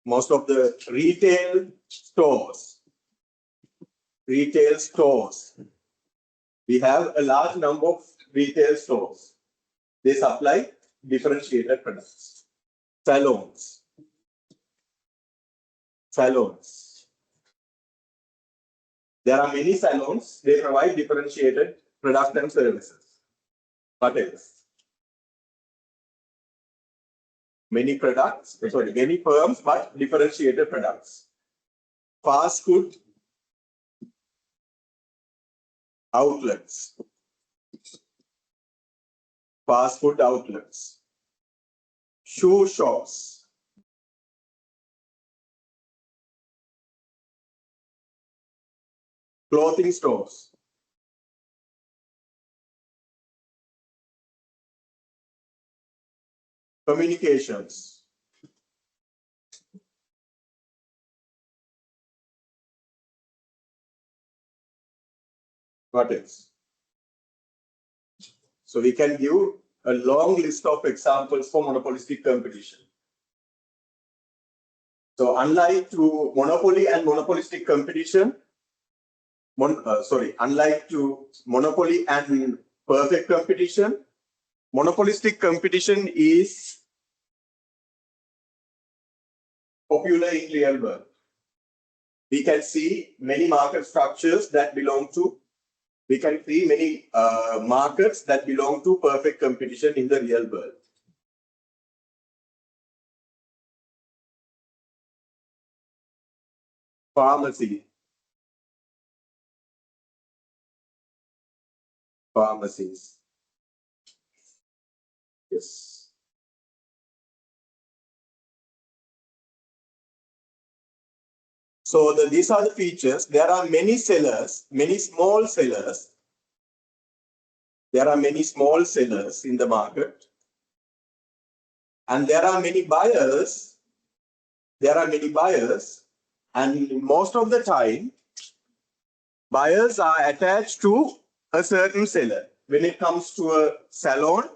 Most of the retail stores. We have a large number of retail stores. They supply differentiated products. Salons. There are many salons. They provide differentiated products and services. What else? Many firms, but differentiated products. Fast food outlets. Shoe shops. Clothing stores. Communications. What else? So we can give a long list of examples for monopolistic competition. So unlike to monopoly and monopolistic competition, unlike to monopoly and perfect competition, monopolistic competition is popular in real world. We can see many market structures that belong to, markets that belong to perfect competition in the real world. Pharmacies. Yes. So these are the features. There are many sellers, many small sellers. There are many small sellers in the market. And there are many buyers. And most of the time, buyers are attached to a certain seller. When it comes to a salon,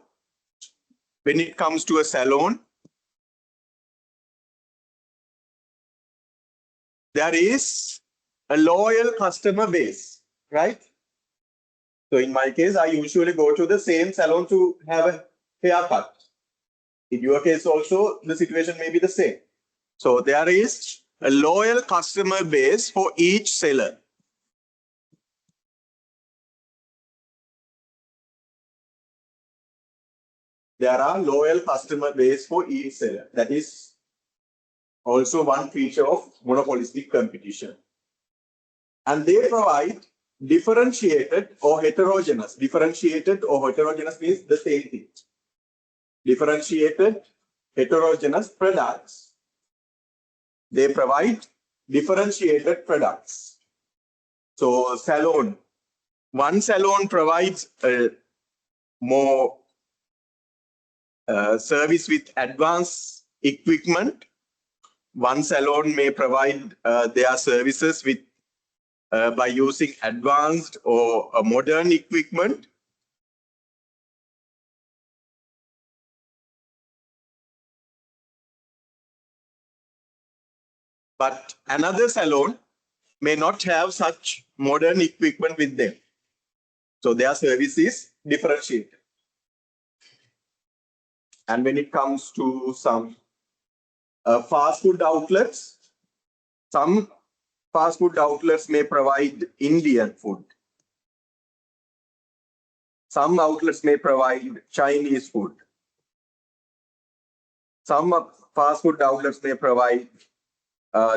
there is a loyal customer base, right? So in my case, I usually go to the same salon to have a haircut. In your case also, the situation may be the same. So there is a loyal customer base for each seller. There are loyal customer base for each seller. That is also one feature of monopolistic competition. And they provide differentiated or heterogeneous. Differentiated or heterogeneous means the same thing. Differentiated, heterogeneous products. They provide differentiated products. So salon, one salon provides more service with advanced equipment. One salon may provide their services with by using advanced or modern equipment. But another salon may not have such modern equipment with them. So their service is differentiated. And when it comes to some fast food outlets, some fast food outlets may provide Indian food. Some outlets may provide Chinese food. Some fast food outlets may provide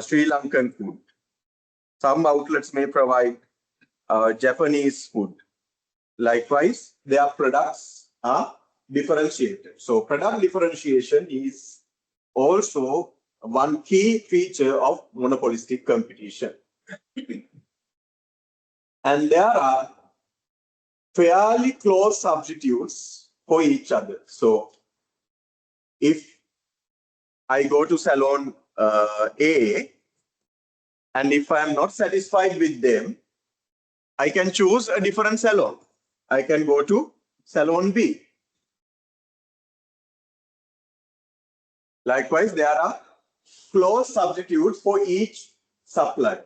Sri Lankan food. Some outlets may provide Japanese food. Likewise, their products are differentiated. So product differentiation is also one key feature of monopolistic competition. And there are fairly close substitutes for each other. So if I go to salon A, and if I am not satisfied with them, I can choose a different salon. I can go to salon B. Likewise, there are close substitutes for each supplier.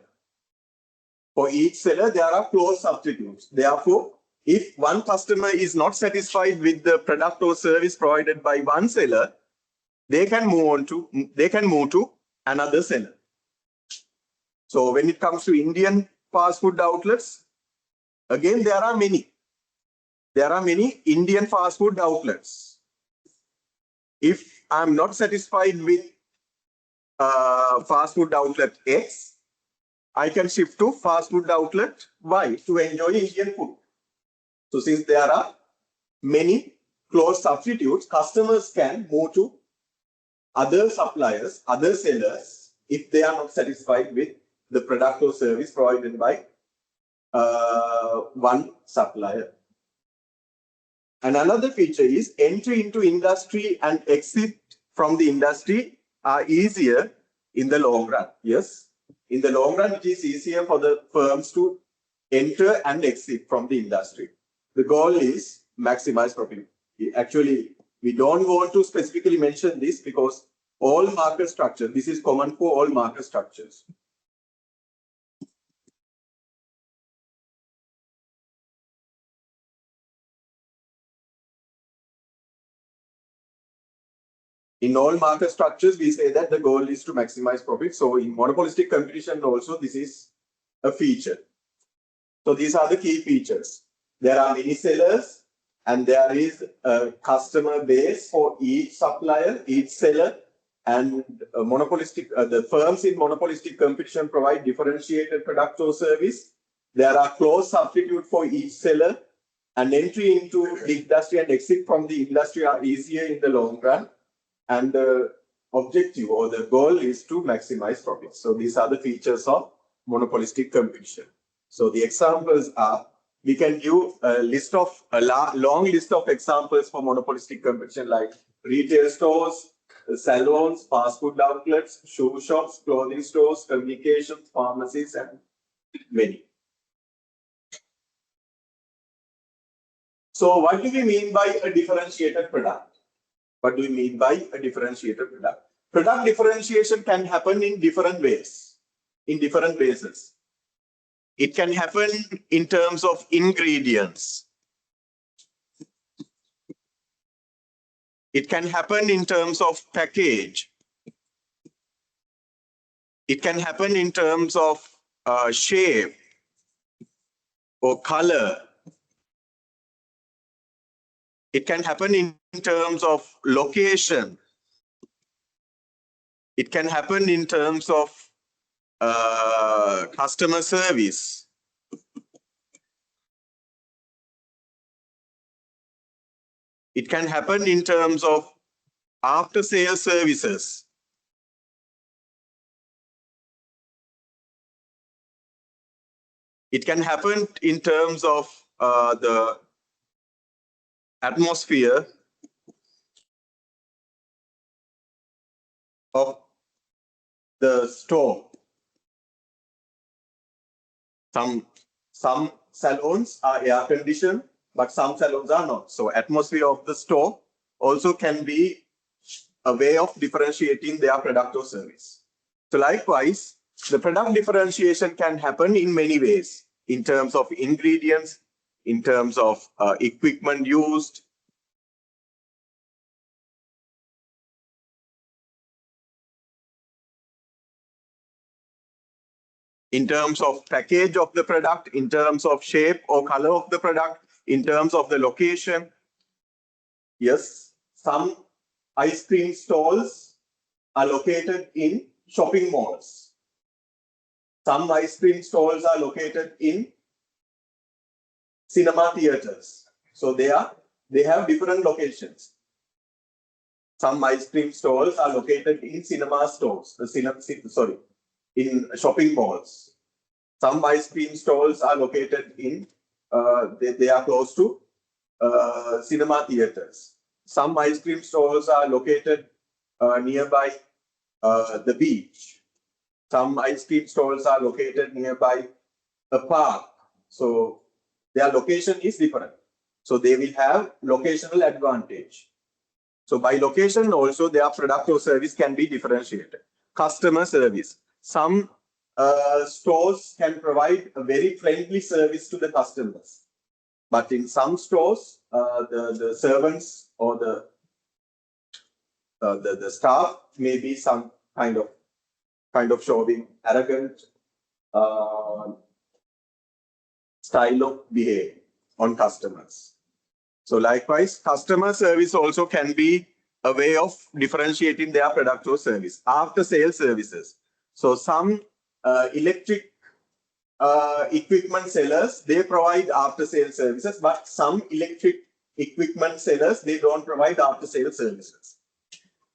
For each seller, there are close substitutes. Therefore, if one customer is not satisfied with the product or service provided by one seller, they can move to another seller. So when it comes to Indian fast food outlets, again, there are many. There are many Indian fast food outlets. If I'm not satisfied with fast food outlet X, I can shift to fast food outlet Y to enjoy Indian food. So since there are many close substitutes, customers can move to other suppliers, other sellers, if they are not satisfied with the product or service provided by one supplier. And another feature is entry into industry and exit from the industry are easier in the long run. Yes, in the long run, it is easier for the firms to enter and exit from the industry. The goal is maximize profit. Actually, we don't want to specifically mention this because all market structures, this is common for all market structures. In all market structures, we say that the goal is to maximize profit. So in monopolistic competition also, this is a feature. So these are the key features. There are many sellers and there is a customer base for each supplier, each seller, and the firms in monopolistic competition provide differentiated product or service. There are close substitute for each seller, and entry into the industry and exit from the industry are easier in the long run. And the objective or the goal is to maximize profits. So these are the features of monopolistic competition. So the examples are, we can give a long list of examples for monopolistic competition like retail stores, salons, fast food outlets, shoe shops, clothing stores, communications, pharmacies, and many. So what do we mean by a differentiated product? What do we mean by a differentiated product? Product differentiation can happen in different ways, in different bases. It can happen in terms of ingredients. It can happen in terms of package. It can happen in terms of shape or color. It can happen in terms of location. It can happen in terms of customer service. It can happen in terms of after-sale services. It can happen in terms of the atmosphere of the store. Some salons are air conditioned, but some salons are not. So atmosphere of the store also can be a way of differentiating their product or service. So likewise, the product differentiation can happen in many ways, in terms of ingredients, in terms of equipment used, in terms of package of the product, in terms of shape or color of the product, in terms of the location. Yes, some ice cream stalls are located in shopping malls. Some ice cream stalls are located in cinema theaters. So they have different locations. Some ice cream stalls are located in cinema stores, in shopping malls. Some ice cream stalls are located in, they are close to cinema theaters. Some ice cream stalls are located nearby the beach. Some ice cream stalls are located nearby a park. So their location is different. So they will have locational advantage. So by location also their product or service can be differentiated. Customer service. Some stores can provide a very friendly service to the customers. But in some stores, the servants or the staff may be some kind of showing arrogant style of behavior on customers. So likewise, customer service also can be a way of differentiating their product or service. After sale services. So some electric equipment sellers, they provide after sale services, but some electric equipment sellers, they don't provide after sale services.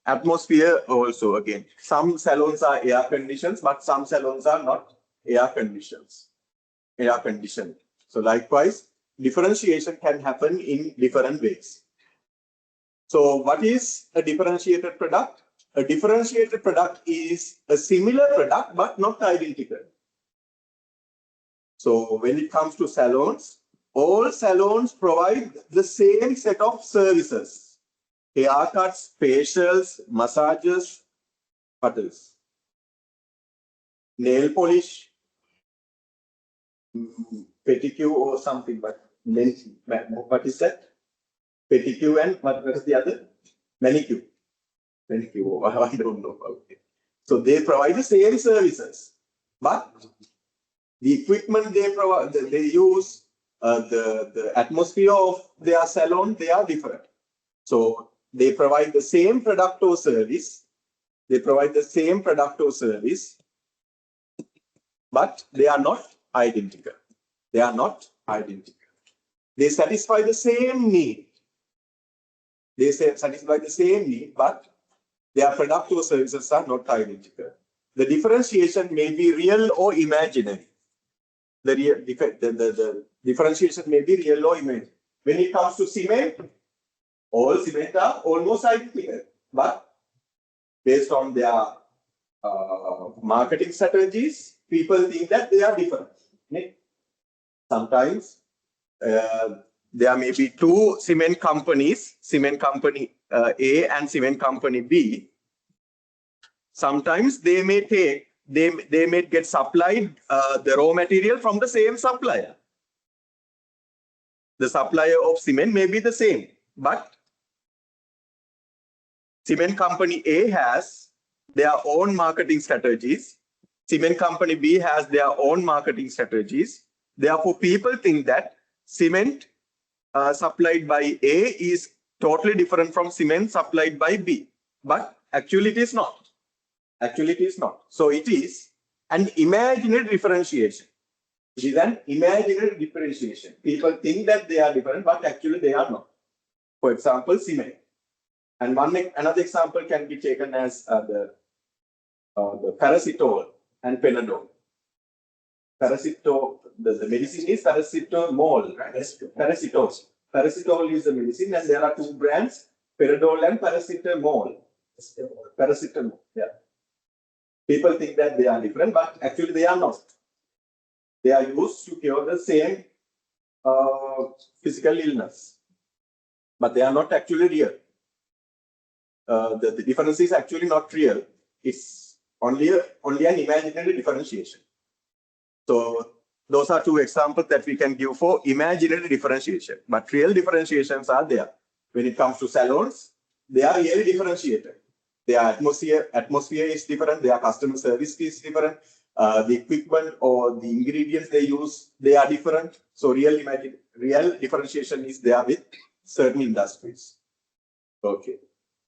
Atmosphere also, again, some salons are air conditioned, but some salons are not air conditioned. So likewise, differentiation can happen in different ways. So what is a differentiated product? A differentiated product is a similar product, but not identical. So when it comes to salons, all salons provide the same set of services. Haircuts, facials, massages, what else? Nail polish, pedicure or something, but what is that? Pedicure and what is the other? Manicure. Manicure, I don't know about it. So they provide the same services, but the equipment they provide, they use, the atmosphere of their salon, they are different. So they provide the same product or service. They provide the same product or service, but they are not identical. They are not identical. They satisfy the same need. They satisfy the same need, but their product or services are not identical. The differentiation may be real or imaginary. The differentiation may be real or imaginary. When it comes to cement, all cement are almost identical, but based on their marketing strategies, people think that they are different. Sometimes there may be two cement companies, cement company A and cement company B. Sometimes they may get supplied the raw material from the same supplier. The supplier of cement may be the same, but Cement company A has their own marketing strategies. Cement company B has their own marketing strategies. Therefore, people think that cement supplied by A is totally different from cement supplied by B. But actually it is not. Actually it is not. So it is an imaginary differentiation. It is an imaginary differentiation. People think that they are different, but actually they are not. For example, cement. And another example can be taken as the paracetamol and Panadol. Paracetamol, the medicine is paracetamol, right? Paracetamol. Paracetamol is the medicine, and there are two brands, Panadol and paracetamol. Paracetamol, yeah. People think that they are different, but actually they are not. They are used to cure the same physical illness, but they are not actually real. The difference is actually not real. It's only an imaginary differentiation. So those are two examples that we can give for imaginary differentiation. But real differentiations are there. When it comes to salons, they are really differentiated. Their atmosphere is different. Their customer service is different. The equipment or the ingredients they use, they are different. So real differentiation is there with certain industries. Okay.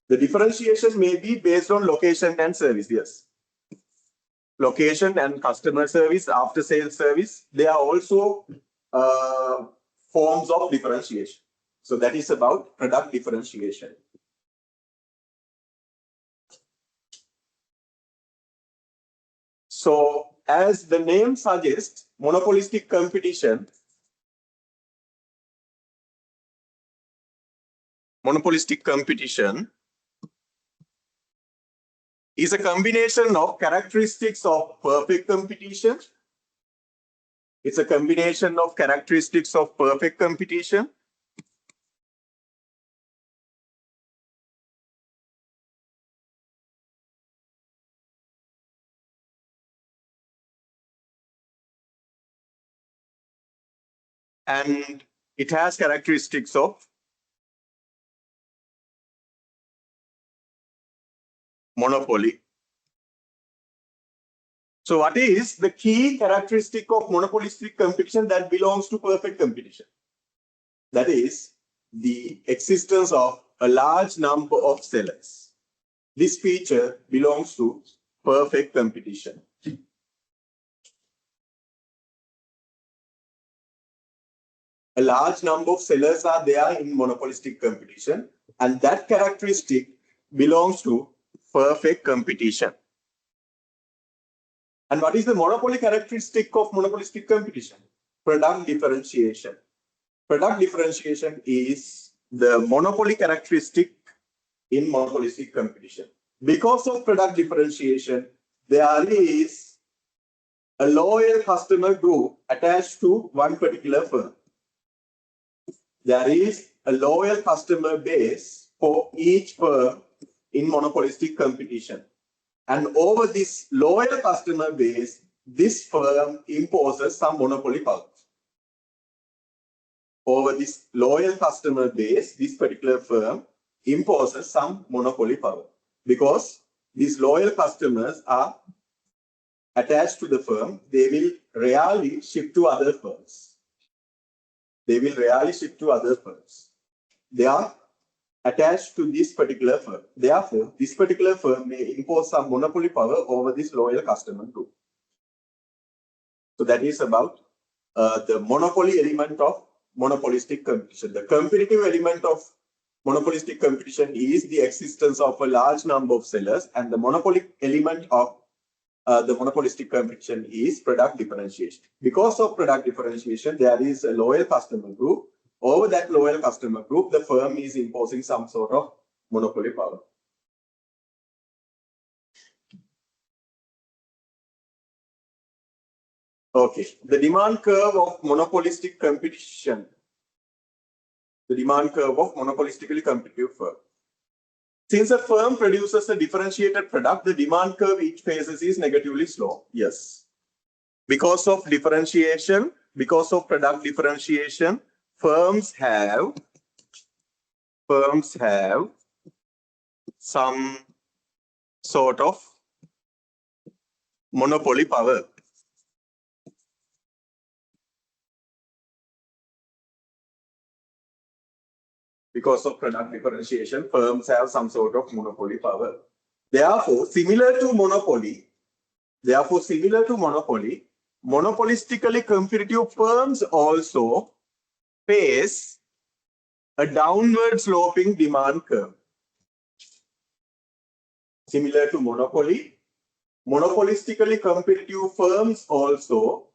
The differentiation may be based on location and service, yes. Location and customer service, after sales service, they are also forms of differentiation. So that is about product differentiation. So as the name suggests, monopolistic competition is a combination of characteristics of perfect competition. It's a combination of characteristics of perfect competition and it has characteristics of monopoly. So what is the key characteristic of monopolistic competition that belongs to perfect competition? That is the existence of a large number of sellers. This feature belongs to perfect competition. A large number of sellers are there in monopolistic competition, and that characteristic belongs to perfect competition. And what is the monopoly characteristic of monopolistic competition? Product differentiation. Product differentiation is the monopoly characteristic in monopolistic competition. Because of product differentiation, there is a loyal customer group attached to one particular firm. There is a loyal customer base for each firm in monopolistic competition. And over this loyal customer base, this firm imposes some monopoly power. Over this loyal customer base, this particular firm imposes some monopoly power because these loyal customers are attached to the firm. They will rarely shift to other firms. They will rarely shift to other firms. They are attached to this particular firm. Therefore, this particular firm may impose some monopoly power over this loyal customer group. So that is about the monopoly element of monopolistic competition. The competitive element of monopolistic competition is the existence of a large number of sellers, and the monopoly element of the monopolistic competition is product differentiation. Because of product differentiation, there is a loyal customer group. Over that loyal customer group, the firm is imposing some sort of monopoly power. Okay, the demand curve of monopolistic competition. The demand curve of monopolistically competitive firm. Since a firm produces a differentiated product, the demand curve it faces is negatively slow. Yes. Because of differentiation, because of product differentiation, firms have some sort of monopoly power. Because of product differentiation, firms have some sort of monopoly power. Therefore, similar to monopoly, monopolistically competitive firms also face a downward sloping demand curve. Similar to monopoly, monopolistically competitive firms also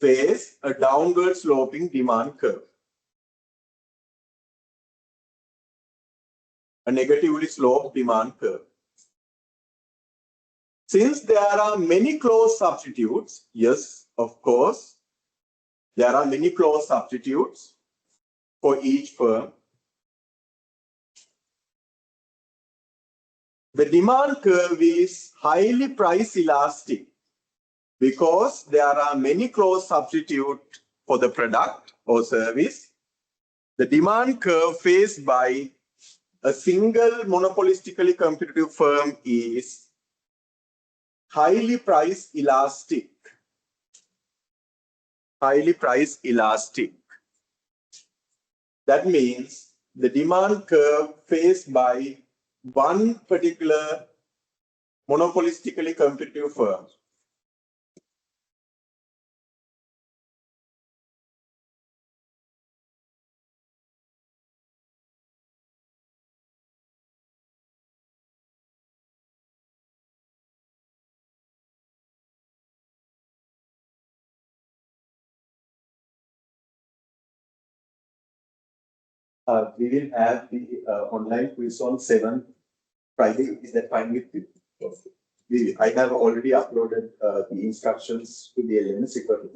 face a downward sloping demand curve. A negatively sloped demand curve. Since there are many close substitutes, yes, of course, there are many close substitutes for each firm. The demand curve is highly price elastic because there are many close substitutes for the product or service. The demand curve faced by a single monopolistically competitive firm is highly price elastic. Highly price elastic. That means the demand curve faced by one particular monopolistically competitive firm we will have the online quiz on 7 Friday. Is that fine with you? I have already uploaded the instructions to the LMS record.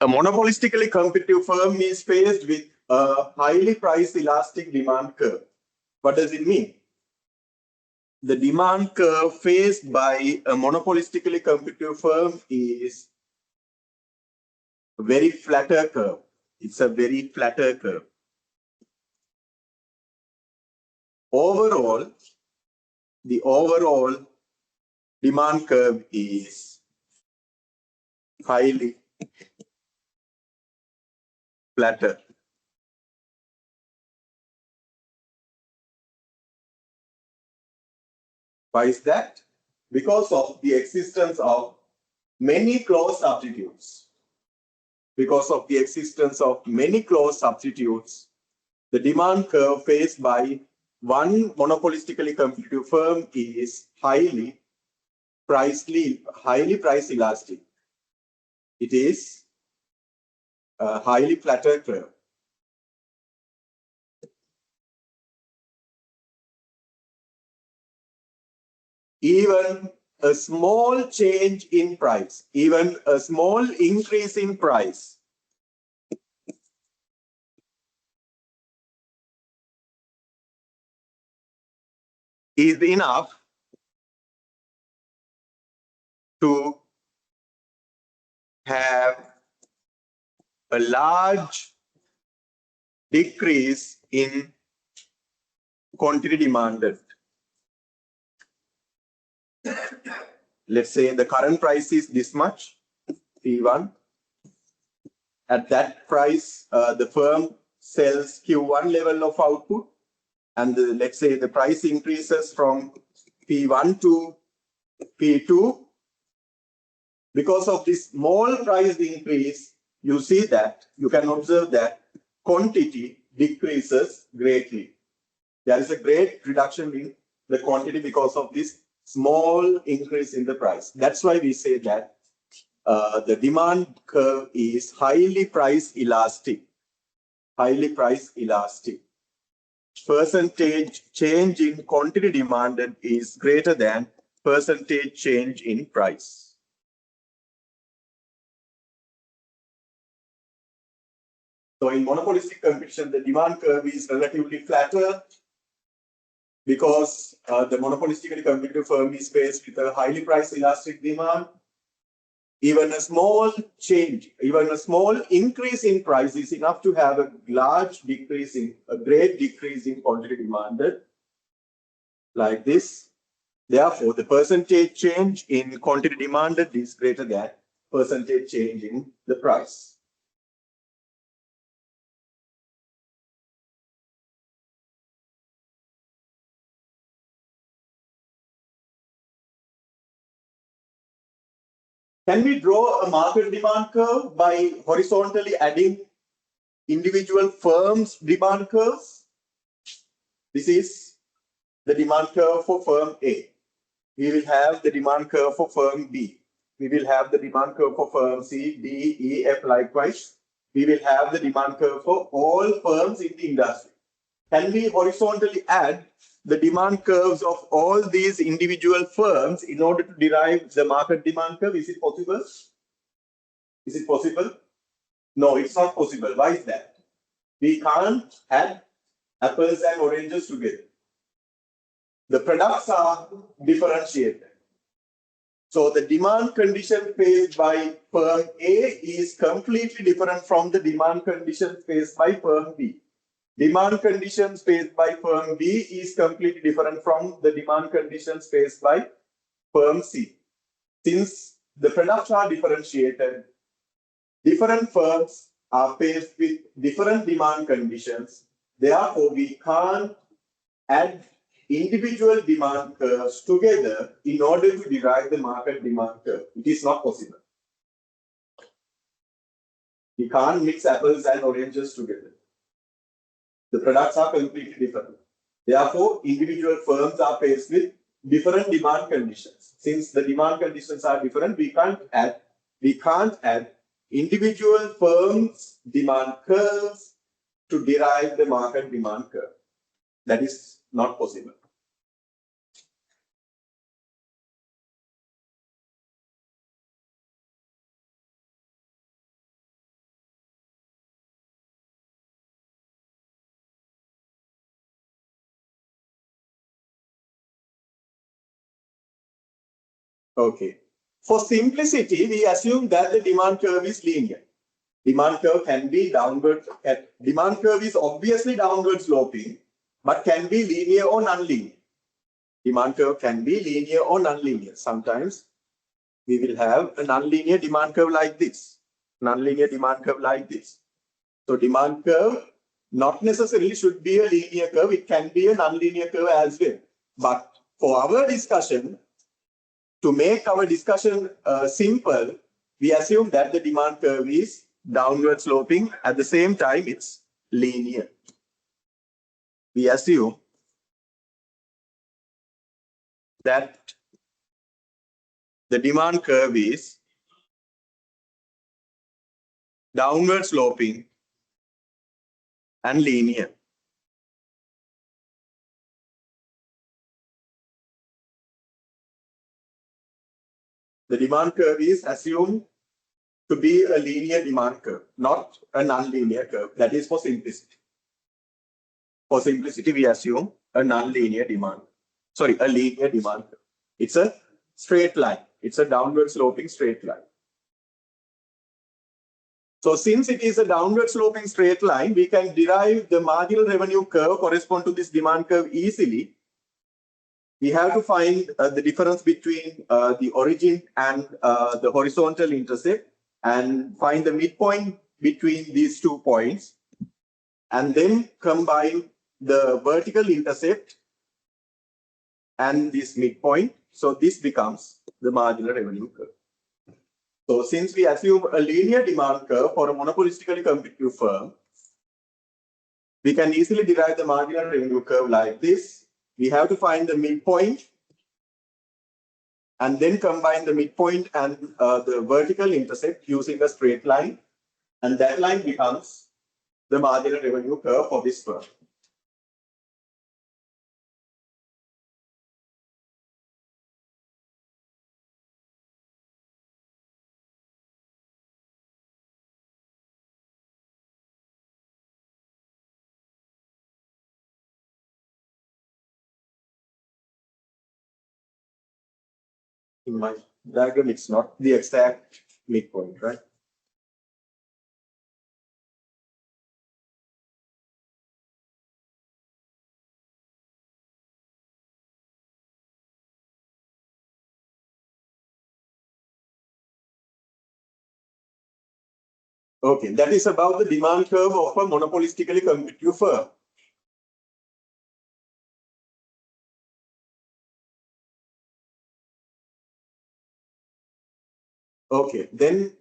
A monopolistically competitive firm is faced with a highly price elastic demand curve. What does it mean? The demand curve faced by a monopolistically competitive firm is a very flatter curve. It's a very flatter curve. Overall, the overall demand curve is highly flatter. Why is that? Because of the existence of many close substitutes. Because of the existence of many close substitutes, the demand curve faced by one monopolistically competitive firm is highly price elastic. It is a highly flatter curve. Even a small change in price, even a small increase in price is enough to have a large decrease in quantity demanded. Let's say the current price is this much, P1. At that price, the firm sells Q1 level of output, and let's say the price increases from P1 to P2. Because of this small price increase, you see that, you can observe that quantity decreases greatly. There is a great reduction in the quantity because of this small increase in the price. That's why we say that the demand curve is highly price elastic. Highly price elastic. Percentage change in quantity demanded is greater than percentage change in price. So in monopolistic competition, the demand curve is relatively flatter because the monopolistically competitive firm is faced with a highly price elastic demand. Even a small change, even a small increase in price is enough to have a large decrease in, a great decrease in quantity demanded, like this. Therefore, the percentage change in quantity demanded is greater than percentage change in the price. Can we draw a market demand curve by horizontally adding individual firms' demand curves? This is the demand curve for firm A. We will have the demand curve for firm B. We will have the demand curve for firm C, D, E, F likewise. We will have the demand curve for all firms in the industry. Can we horizontally add the demand curves of all these individual firms in order to derive the market demand curve? Is it possible? Is it possible? No, it's not possible. Why is that? We can't add apples and oranges together. The products are differentiated. So the demand condition faced by firm A is completely different from the demand conditions faced by firm B. Demand conditions faced by firm B is completely different from the demand conditions faced by firm C. Since the products are differentiated, different firms are faced with different demand conditions. Therefore, we can't add individual demand curves together in order to derive the market demand curve. It is not possible. We can't mix apples and oranges together. The products are completely different. Therefore, individual firms are faced with different demand conditions. Since the demand conditions are different, we can't add individual firms' demand curves to derive the market demand curve. That is not possible. Okay. For simplicity, we assume that the demand curve is linear. Demand curve can be downward. Demand curve is obviously downward sloping, but can be linear or nonlinear. Demand curve can be linear or nonlinear. Sometimes we will have a nonlinear demand curve like this. Nonlinear demand curve like this. So demand curve not necessarily should be a linear curve. It can be a nonlinear curve as well. But for our discussion, to make our discussion simple, we assume that the demand curve is downward sloping. At the same time, it's linear. We assume that the demand curve is downward sloping and linear. The demand curve is assumed to be a linear demand curve, not a nonlinear curve. That is for simplicity. For simplicity, we assume a nonlinear demand. Sorry, a linear demand curve. It's a straight line. It's a downward sloping straight line. So since it is a downward sloping straight line, we can derive the marginal revenue curve correspond to this demand curve easily. We have to find the difference between the origin and the horizontal intercept and find the midpoint between these 2 points and then combine the vertical intercept and this midpoint. So this becomes the marginal revenue curve. So since we assume a linear demand curve for a monopolistically competitive firm, we can easily derive the marginal revenue curve like this. We have to find the midpoint and then combine the midpoint and the vertical intercept using a straight line. And that line becomes the marginal revenue curve for this firm. In my diagram, it's not the exact midpoint, right? Okay, that is about the demand curve of a monopolistically competitive firm. Okay, then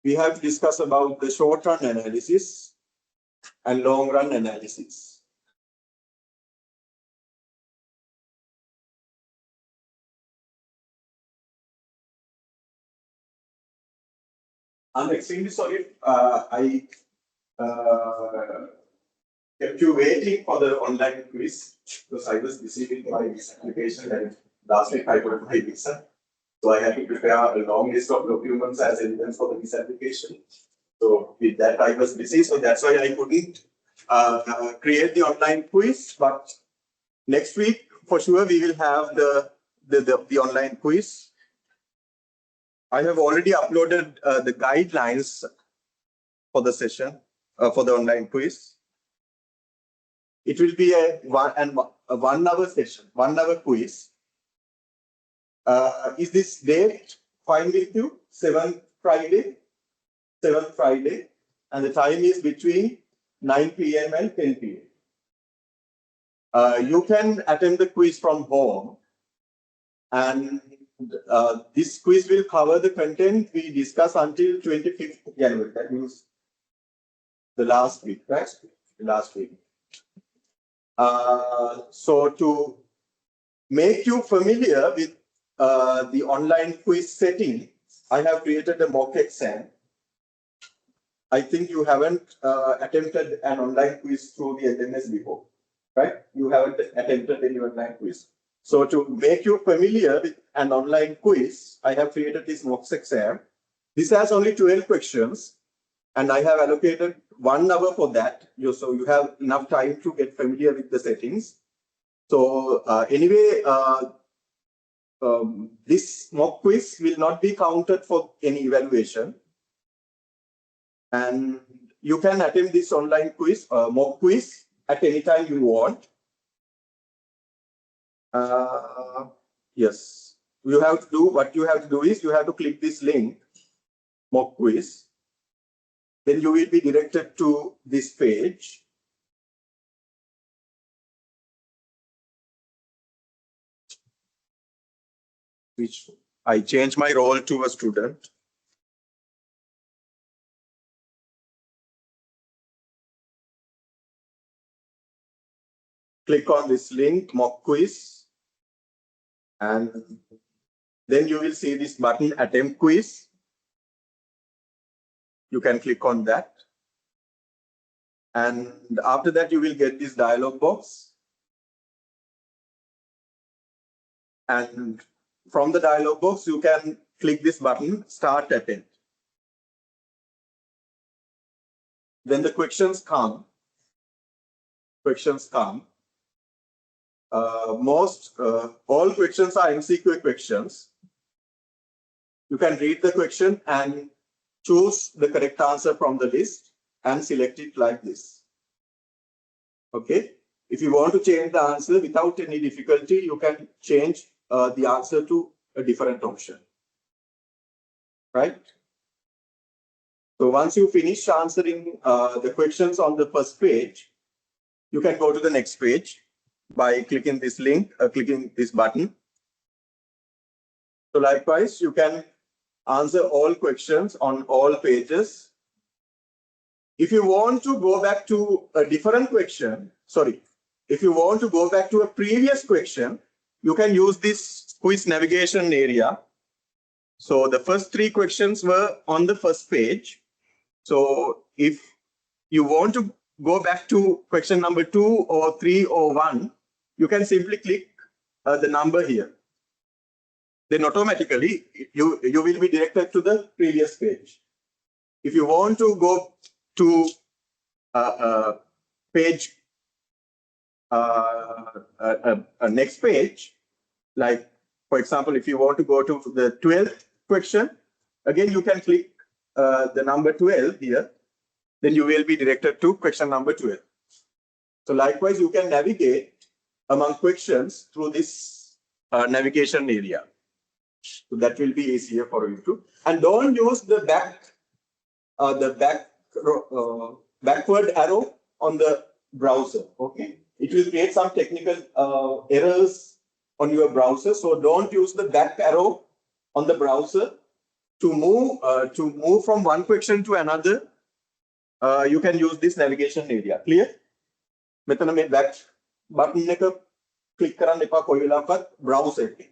we have to discuss about the short run analysis and long run analysis. I'm extremely sorry. I kept you waiting for the online quiz because I was busy with my visa application and last week I got my visa. So I had to prepare a long list of documents as evidence for the visa application. So with that I was busy, so that's why I couldn't create the online quiz. But next week for sure we will have the online quiz. I have already uploaded the guidelines for the session for the online quiz. It will be a 1 hour session, 1 hour quiz. Is this date fine with you? 7th Friday, and the time is between 9 p.m. and 10 p.m. You can attend the quiz from home, and this quiz will cover the content we discuss until 25th January. That means the last week, right? The last week. So to make you familiar with the online quiz setting, I have created a mock exam. I think you haven't attempted an online quiz through the LMS before, right? You haven't attempted any online quiz. So to make you familiar with an online quiz, I have created this mock exam. This has only 12 questions, and I have allocated 1 hour for that. So you have enough time to get familiar with the settings. So anyway, this mock quiz will not be counted for any evaluation. And you can attempt this online quiz, mock quiz, at any time you want. Yes, you have to do, what you have to do is you have to click this link, mock quiz. Then you will be directed to this page. Which I change my role to a student. Click on this link, mock quiz, and then you will see this button, attempt quiz. You can click on that. And after that, you will get this dialog box. And from the dialog box, you can click this button, start attempt. Then the questions come. All questions are MCQ questions. You can read the question and choose the correct answer from the list and select it like this. Okay. If you want to change the answer without any difficulty, you can change the answer to a different option. Right? So once you finish answering the questions on the first page, you can go to the next page by clicking this link, clicking this button. So likewise, you can answer all questions on all pages. If you want to go back to a different question, if you want to go back to a previous question, you can use this quiz navigation area. So the first 3 questions were on the first page. So if you want to go back to question number 2 or 3 or 1, you can simply click the number here. Then automatically you will be directed to the previous page. If you want to go to page next page, like for example, if you want to go to the 12th question, again you can click the number 12 here, then you will be directed to question number 12. So likewise, you can navigate among questions through this navigation area. So that will be easier for you to. And don't use the backward arrow on the browser. Okay, it will create some technical errors on your browser. So don't use the back arrow on the browser to move from one question to another. You can use this navigation area. Clear? මෙතන මේ back button එක click කරන්න එපා කොයි වෙලාවකත් browser එකේ.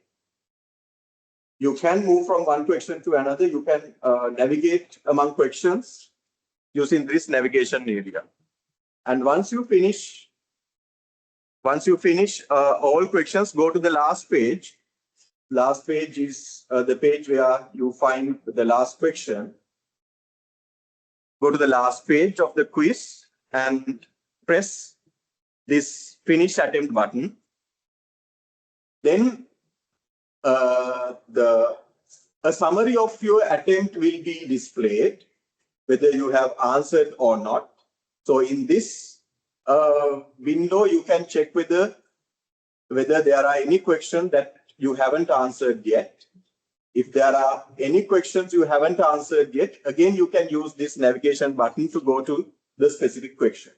You can move from one question to another. You can navigate among questions using this navigation area. And once you finish all questions, go to the last page. Last page is the page where you find the last question. Go to the last page of the quiz and press this finish attempt button. Then a summary of your attempt will be displayed, whether you have answered or not. So in this window, you can check whether there are any questions that you haven't answered yet. If there are any questions you haven't answered yet, again, you can use this navigation button to go to the specific question.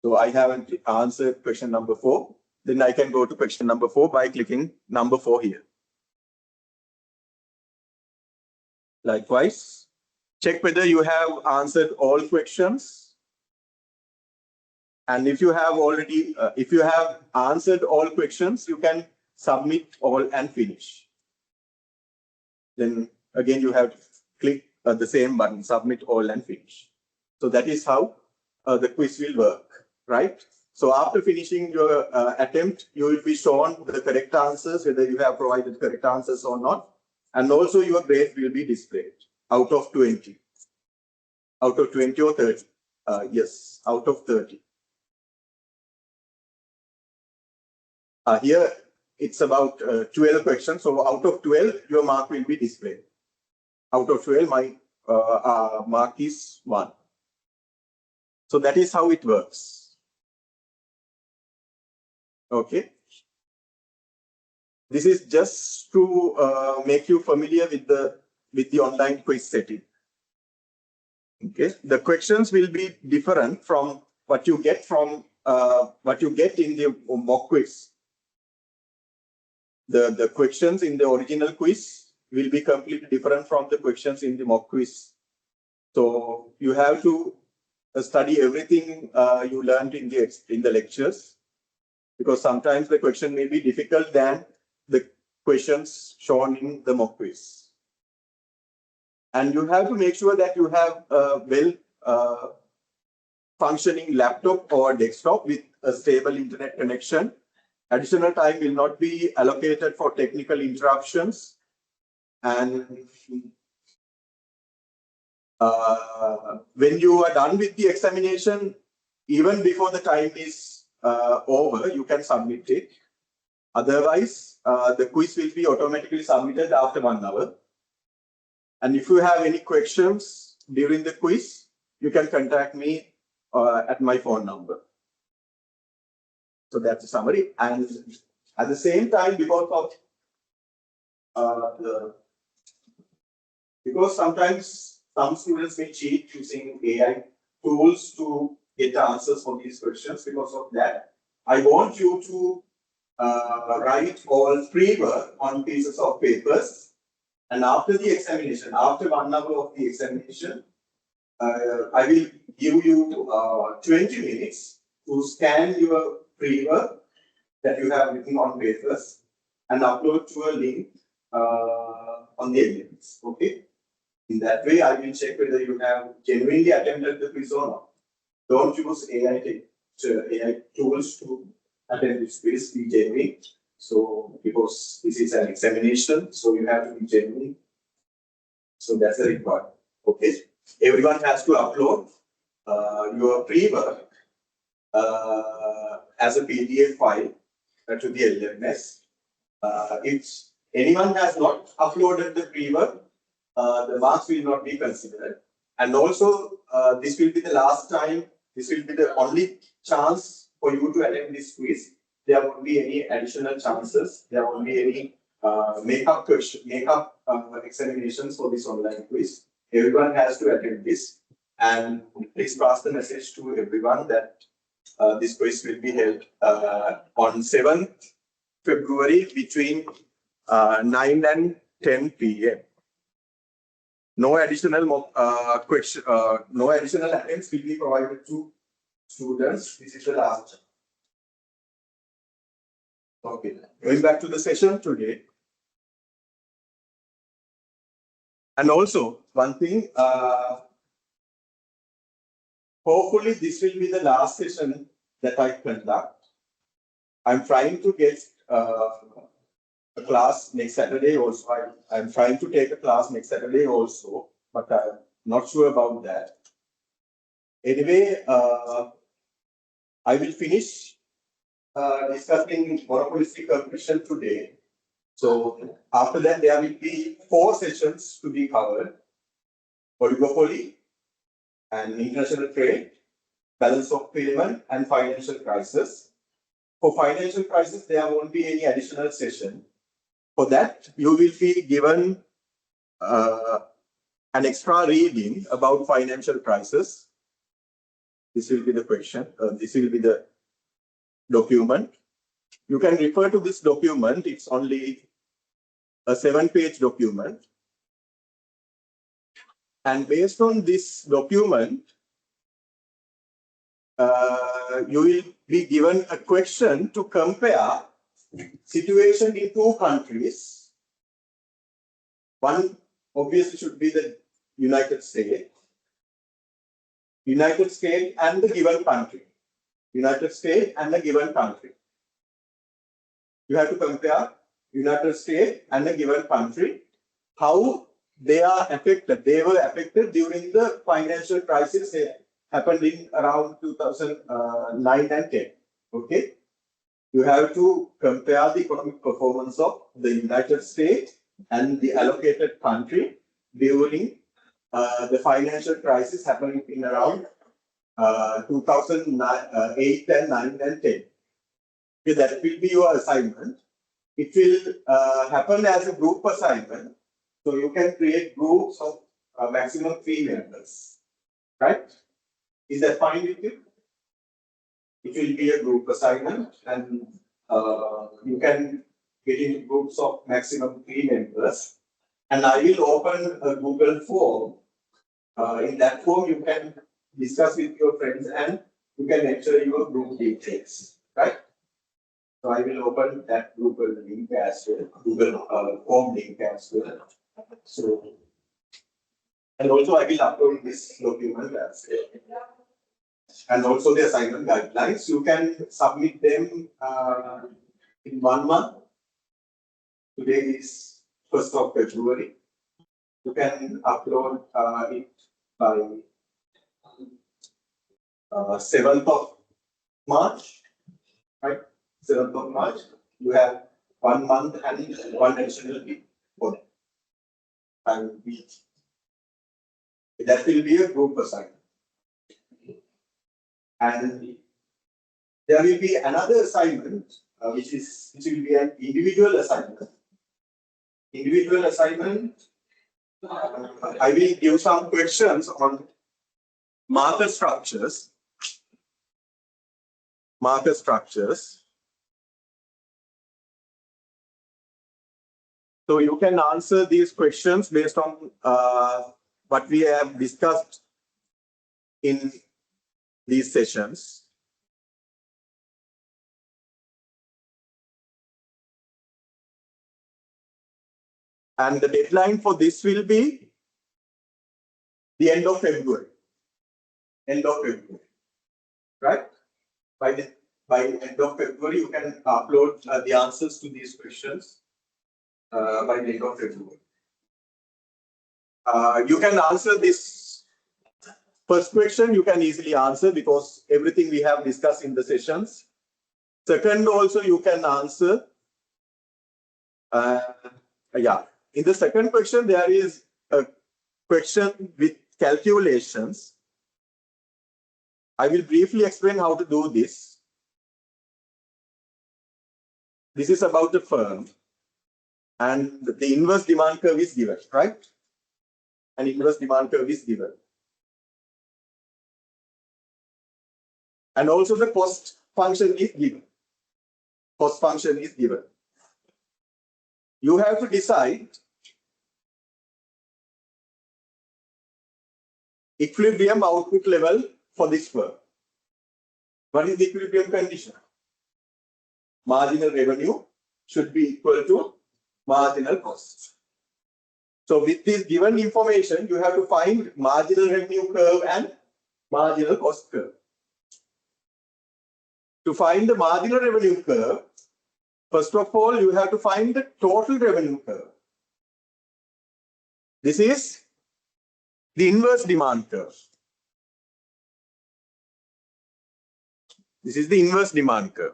So I haven't answered question number 4. Then I can go to question number 4 by clicking number 4 here. Likewise, check whether you have answered all questions. And if you have answered all questions, you can submit all and finish. Then again, you have to click the same button, submit all and finish. So that is how the quiz will work, right? So after finishing your attempt, you will be shown the correct answers, whether you have provided correct answers or not. And also your grade will be displayed out of 20. Out of 20 or 30. Yes, out of 30. Here, it's about 12 questions. So out of 12, your mark will be displayed. Out of 12, my mark is 1. So that is how it works. Okay. This is just to make you familiar with the online quiz setting. Okay. The questions will be different from what you get in the mock quiz. The questions in the original quiz will be completely different from the questions in the mock quiz. So you have to study everything you learned in the lectures, because sometimes the question may be difficult than the questions shown in the mock quiz. And you have to make sure that you have a well functioning laptop or desktop with a stable internet connection. Additional time will not be allocated for technical interruptions. And when you are done with the examination, even before the time is over, you can submit it. Otherwise, the quiz will be automatically submitted after 1 hour. And if you have any questions during the quiz, you can contact me at my phone number. So that's a summary. And at the same time, because sometimes some students may cheat using AI tools to get answers for these questions. Because of that, I want you to write all pre-work on pieces of papers. And after the examination, after 1 hour of the examination, I will give you 20 minutes to scan your pre-work that you have written on papers and upload to a link on the elements. Okay. In that way, I will check whether you have genuinely attended the quiz or not. Don't use AI tools to attend this quiz. Be genuine. So, because this is an examination, so you have to be genuine. So that's the requirement. Okay. Everyone has to upload your pre-work as a PDF file to the LMS. If anyone has not uploaded the pre-work, the marks will not be considered. And also, this will be the last time, this will be the only chance for you to attend this quiz. There won't be any additional chances. There won't be any makeup examinations for this online quiz. Everyone has to attend this. And please pass the message to everyone that this quiz will be held on 7th February between 9 and 10 p.m. No additional no additional attempts will be provided to students. This is the last. Okay. Going back to the session today. And also, one thing, hopefully this will be the last session that I conduct. I'm trying to get a class next Saturday also. I'm trying to take a class next Saturday also, but I'm not sure about that. Anyway, I will finish discussing monopolistic competition today. So after that, there will be 4 sessions to be covered: oligopoly and international trade, balance of payment, and financial crisis. For financial crisis, there won't be any additional session. For that, you will be given an extra reading about financial crisis. This will be the question. This will be the document. You can refer to this document. It's only a 7-page document. And based on this document, you will be given a question to compare situation in 2 countries. One obviously should be the United States. United States and the given country. United States and the given country. You have to compare United States and the given country, how they are affected. They were affected during the financial crisis that happened in around 2009 and 10. Okay. You have to compare the economic performance of the United States and the allocated country during the financial crisis happening in around 2008 and 9 and 10. Okay, that will be your assignment. It will happen as a group assignment. So you can create groups of maximum 3 members. Right? Is that fine with you? It will be a group assignment, and you can get into groups of maximum 3 members. And I will open a Google form. In that form, you can discuss with your friends and you can enter your group details. Right? So I will open that Google link as well, Google form link as well. So, and also I will upload this document as well. And also the assignment guidelines. You can submit them in 1 month. Today is 1st of February. You can upload it by 7th of March. Right? 7th of March. You have 1 month and 1 additional week for that. And week. That will be a group assignment. And there will be another assignment, which will be an individual assignment. Individual assignment, I will give some questions on market structures. Market structures. So you can answer these questions based on what we have discussed in these sessions. And the deadline for this will be the end of February. End of February. Right? By end of February, you can upload the answers to these questions by the end of February. You can answer this first question, you can easily answer because everything we have discussed in the sessions. Second, also you can answer. Yeah, in the second question, there is a question with calculations. I will briefly explain how to do this. This is about the firm, and the inverse demand curve is given, right? An inverse demand curve is given. And also the cost function is given. Cost function is given. You have to decide equilibrium output level for this firm. What is the equilibrium condition? Marginal revenue should be equal to marginal cost. So with this given information, you have to find marginal revenue curve and marginal cost curve. To find the marginal revenue curve, first of all, you have to find the total revenue curve. This is the inverse demand curve. This is the inverse demand curve.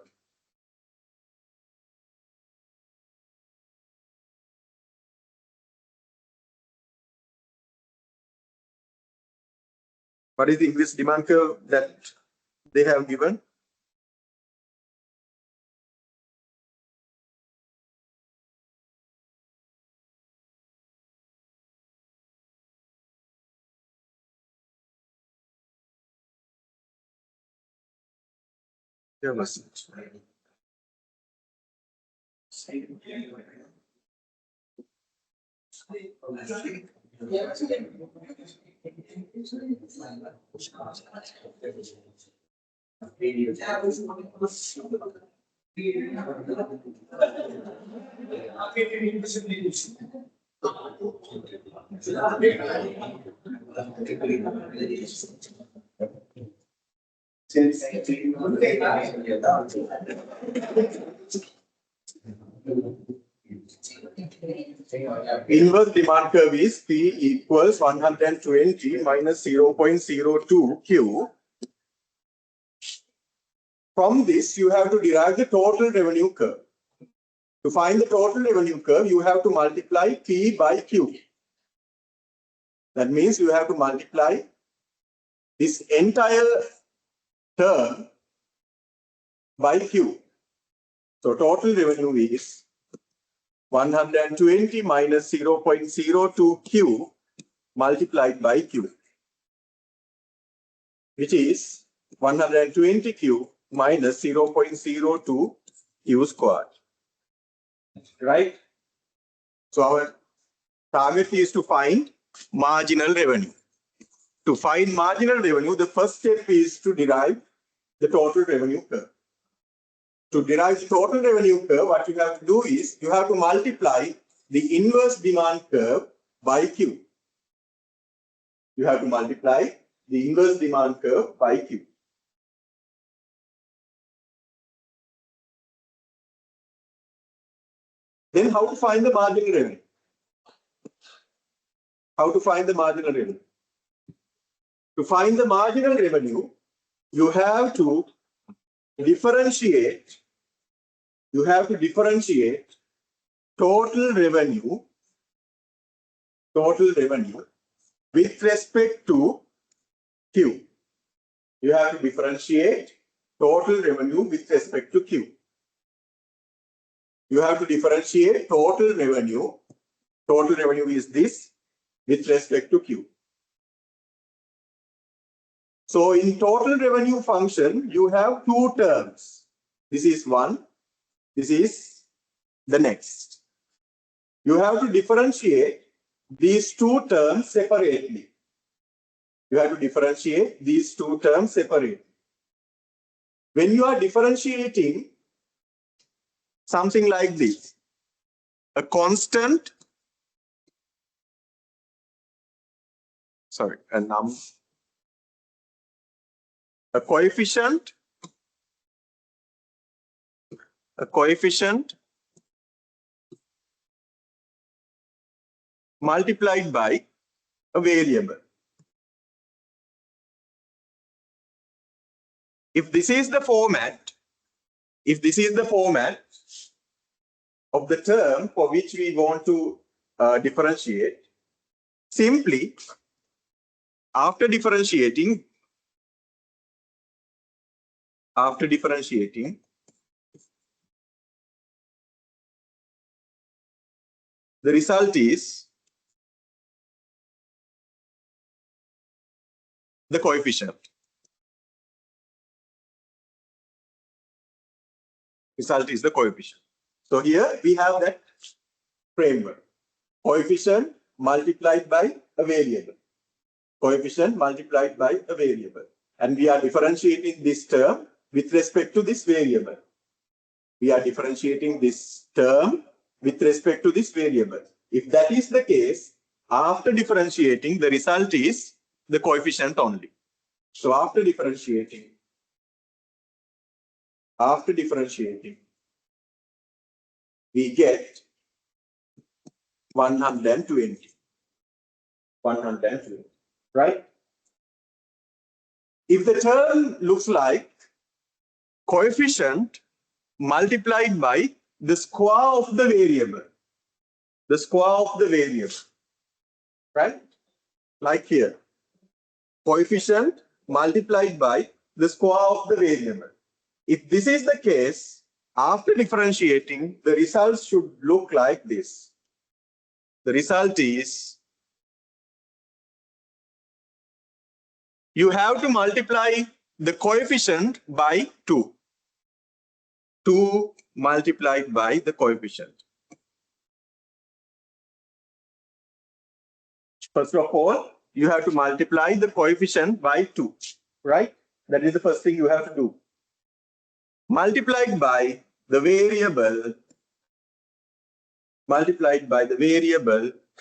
What is the inverse demand curve that they have given? Inverse demand curve is P equals 120 minus 0.02 Q. From this, you have to derive the total revenue curve. To find the total revenue curve, you have to multiply P by Q. That means you have to multiply this entire term by Q. So total revenue is 120 minus 0.02 Q multiplied by Q, which is 120 Q minus 0.02 Q squared. Right? So our target is to find marginal revenue. To find marginal revenue, the first step is to derive the total revenue curve. To derive the total revenue curve, what you have to do is you have to multiply the inverse demand curve by Q. You have to multiply the inverse demand curve by Q. Then how to find the marginal revenue? How to find the marginal revenue? To find the marginal revenue, you have to differentiate. You have to differentiate total revenue with respect to Q. You have to differentiate total revenue with respect to Q. You have to differentiate total revenue. Total revenue is this with respect to Q. So in total revenue function, you have two terms. This is one. This is the next. You have to differentiate these two terms separately. You have to differentiate these two terms separately. When you are differentiating something like this, a constant sorry, a coefficient multiplied by a variable. If this is the format, of the term for which we want to differentiate, simply after differentiating, the result is the coefficient. Result is the coefficient. So here we have that framework. Coefficient multiplied by a variable. Coefficient multiplied by a variable. And we are differentiating this term with respect to this variable. We are differentiating this term with respect to this variable. If that is the case, after differentiating, the result is the coefficient only. So after differentiating, we get 120. 120, right? If the term looks like coefficient multiplied by the square of the variable, right? Like here, coefficient multiplied by the square of the variable. If this is the case, after differentiating, the results should look like this. The result is, you have to multiply the coefficient by 2. 2 multiplied by the coefficient. First of all, you have to multiply the coefficient by 2, right? That is the first thing you have to do. Multiplied by the variable,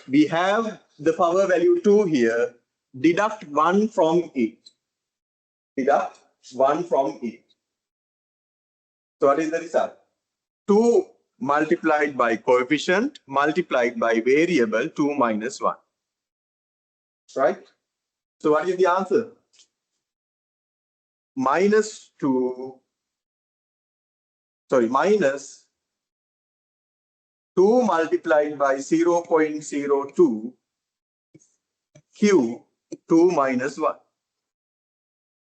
we have the power value 2 here. Deduct 1 from it. So what is the result? 2 multiplied by coefficient multiplied by variable 2 minus 1. Right? So what is the answer? Minus 2 multiplied by 0.02 Q 2 minus 1.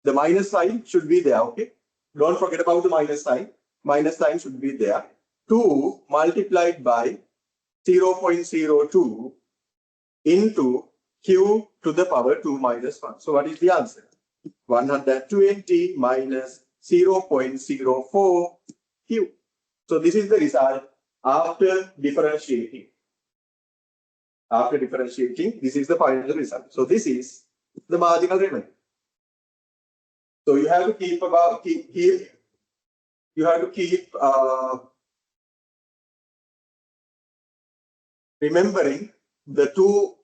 The minus sign should be there, okay? Don't forget about the minus sign. Minus sign should be there. 2 multiplied by 0.02 into Q to the power 2 minus 1. So what is the answer? 120 minus 0.04 Q. So this is the result after differentiating. This is the final result. So this is the marginal revenue. So you have to keep remembering the 2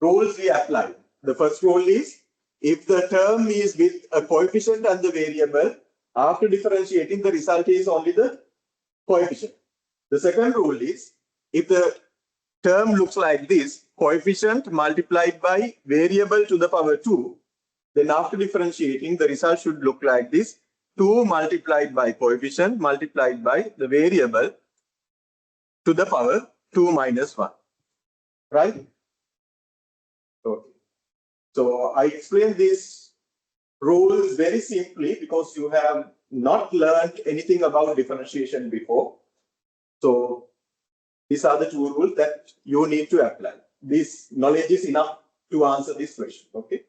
rules we applied. The first rule is, if the term is with a coefficient and the variable, after differentiating, the result is only the coefficient. The second rule is, if the term looks like this, coefficient multiplied by variable to the power 2, then after differentiating, the result should look like this. 2 multiplied by coefficient multiplied by the variable to the power 2 minus 1. Right? Okay. So I explained this rule very simply because you have not learned anything about differentiation before. So these are the 2 rules that you need to apply. This knowledge is enough to answer this question. Okay.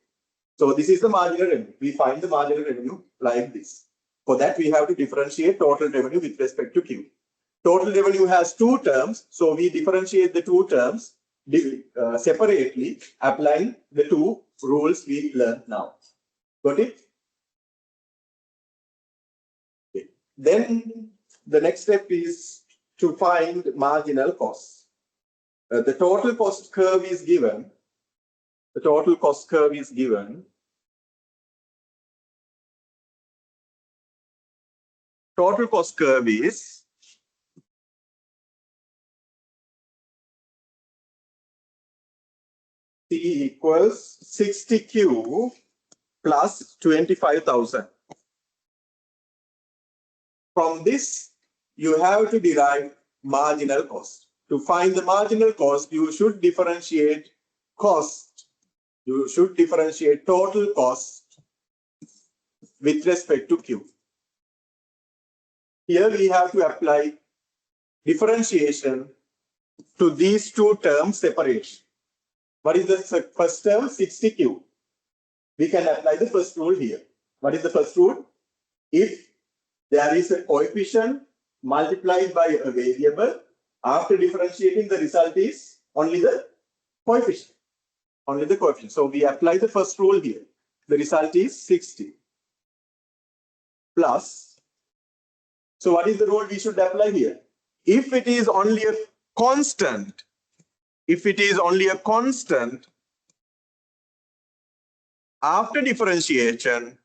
So this is the marginal revenue. We find the marginal revenue like this. For that, we have to differentiate total revenue with respect to Q. Total revenue has 2 terms. So we differentiate the 2 terms separately, applying the 2 rules we learned now. Got it? Okay. Then the next step is to find marginal costs. The total cost curve is given. The total cost curve is given. Total cost curve is C equals 60Q plus 25,000. From this, you have to derive marginal cost. To find the marginal cost, you should differentiate cost. You should differentiate total cost with respect to Q. Here we have to apply differentiation to these two terms separation. What is the first term? 60Q. We can apply the first rule here. What is the first rule? If there is a coefficient multiplied by a variable, after differentiating, the result is only the coefficient. Only the coefficient. So we apply the first rule here. The result is 60 plus. So what is the rule we should apply here? If it is only a constant, after differentiation,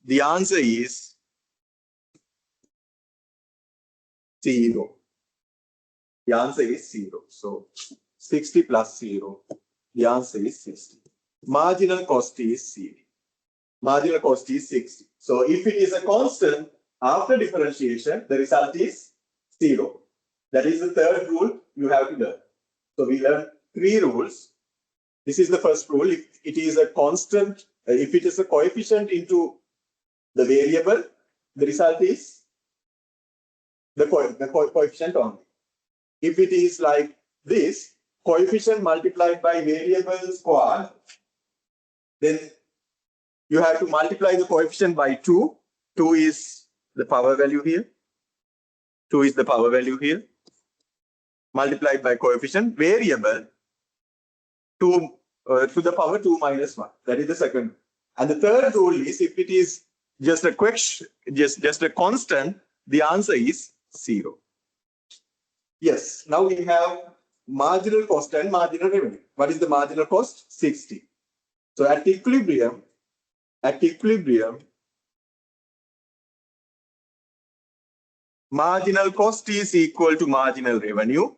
the answer is 0. The answer is 0. So 60 plus 0. The answer is 60. Marginal cost is CD. Marginal cost is 60. So if it is a constant, after differentiation, the result is 0. That is the third rule you have to learn. So we learned 3 rules. This is the first rule. If it is a constant, if it is a coefficient into the variable, the result is the coefficient only. If it is like this, coefficient multiplied by variable square, then you have to multiply the coefficient by 2. 2 is the power value here. 2 is the power value here. Multiplied by coefficient variable 2 to the power 2 minus 1. That is the second. And the third rule is if it is just a just a constant, the answer is 0. Yes. Now we have marginal cost and marginal revenue. What is the marginal cost? 60. So at equilibrium, marginal cost is equal to marginal revenue.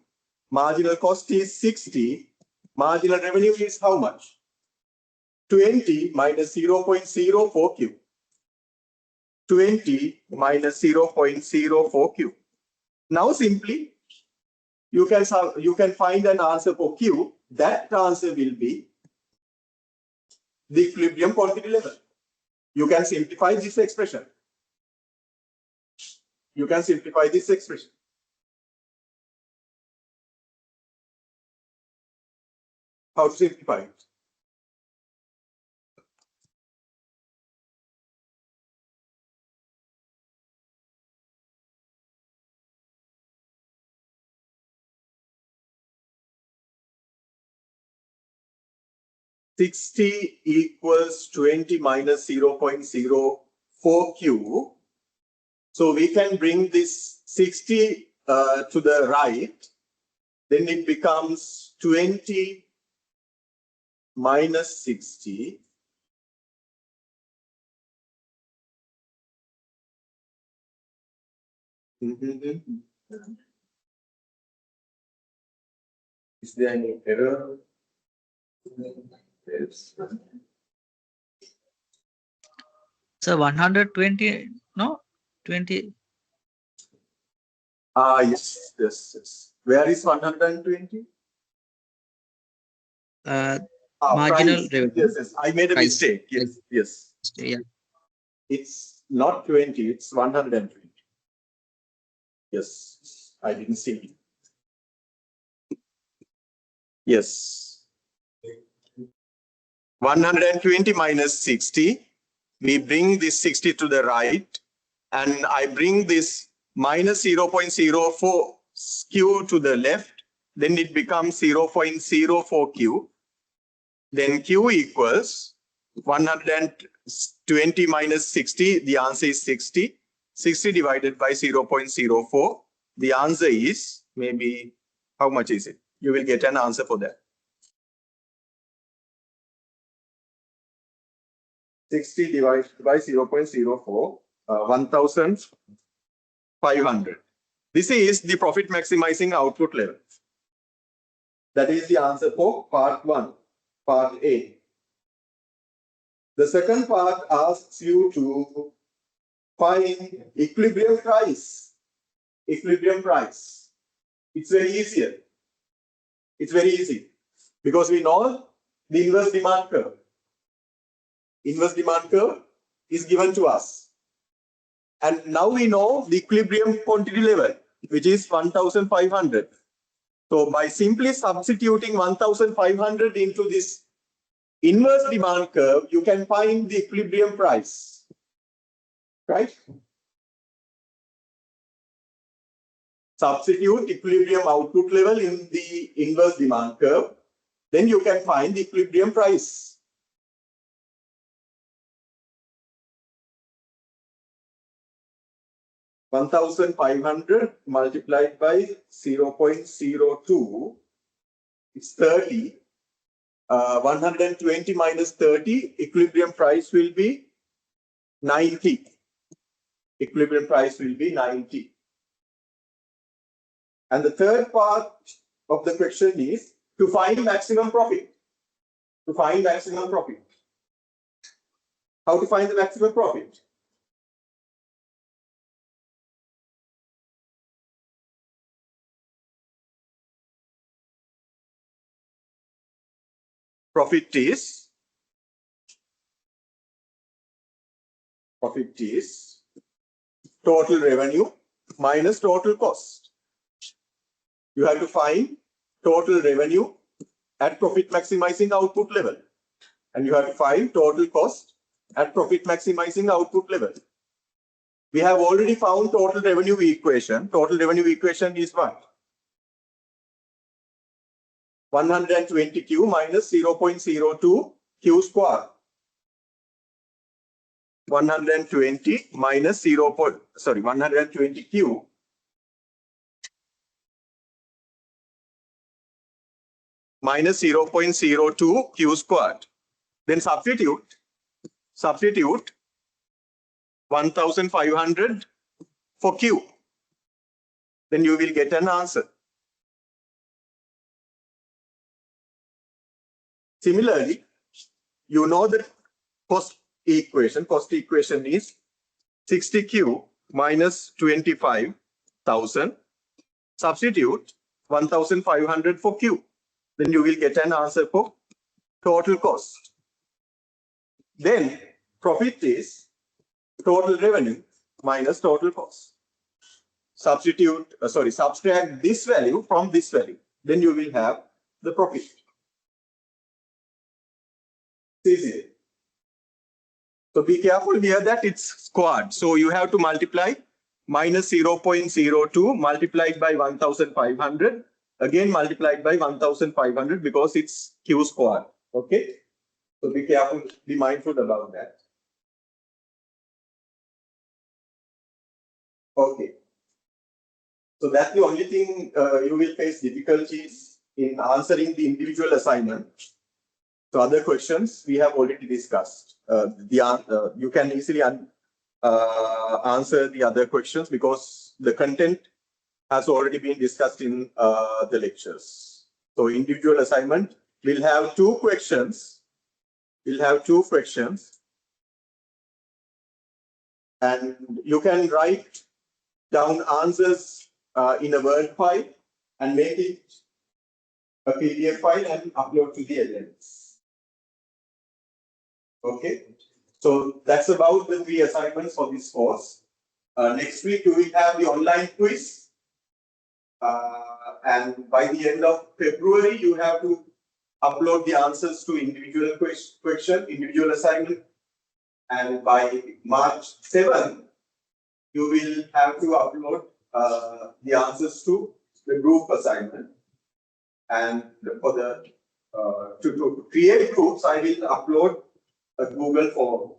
Marginal cost is 60. Marginal revenue is how much? 20 minus 0.04Q. 20 minus 0.04Q. Now simply you can find an answer for Q. That answer will be the equilibrium quantity level. You can simplify this expression. How to simplify it? $60 equals 20 minus 0.04Q. So we can bring this 60 to the right. Then it becomes 20 minus 60. Is there any error? Yes. So 120, no? 20. Yes. Where is 120? Marginal price. revenue. Yes. I made a Price. mistake. Yes. Yeah. It's not 20, it's 120. Yes, I didn't see it. Yes. 120 minus 60. We bring this 60 to the right, and I bring this minus 0.04 Q to the left. Then it becomes 0.04Q. Then Q equals 120 minus 60. The answer is 60. 60 divided by 0.04. The answer is maybe, how much is it? You will get an answer for that. 60 divided by 0.04, 1,500. This is the profit maximizing output level. That is the answer for part 1, part A. The second part asks you to find equilibrium price. Equilibrium price. It's very easy. It's very easy because we know the inverse demand curve. Inverse demand curve is given to us. And now we know the equilibrium quantity level, which is 1,500. So by simply substituting 1,500 into this inverse demand curve, you can find the equilibrium price, right? Substitute equilibrium output level in the inverse demand curve, then you can find the equilibrium price. $1,500 multiplied by 0.02, it's 30. 120 minus 30, equilibrium price will be 90. Equilibrium price will be 90. And the third part of the question is to find maximum profit. To find maximum profit. How to find the maximum profit? Profit is total revenue minus total cost. You have to find total revenue at profit maximizing output level. And you have to find total cost at profit maximizing output level. We have already found total revenue equation. Total revenue equation is what? 120Q minus 0.02 Q square. 120 minus 120Q minus 0.02 Q squared. Then substitute 1,500 for Q. Then you will get an answer. Similarly, you know the cost equation. Cost equation is 60Q minus 25,000. Substitute 1,500 for Q. Then you will get an answer for total cost. Then profit is total revenue minus total cost. Subtract this value from this value. Then you will have the profit. Easy. So be careful here that it's squared. So you have to multiply minus 0.02 multiplied by 1,500. Again multiplied by 1,500 because it's Q squared. Okay. So be careful, be mindful about that. Okay. So that's the only thing you will face difficulties in answering the individual assignment. So other questions we have already discussed. You can easily answer the other questions because the content has already been discussed in the lectures. So individual assignment, we'll have two questions. And you can write down answers in a Word file and make it a PDF file and upload to the LMS. Okay, so that's about the 3 assignments for this course. Next week we will have the online quiz, and by the end of February you have to upload the answers to individual question, individual assignment, and by March 7 you will have to upload the answers to the group assignment. And for the to create groups, I will upload a Google form.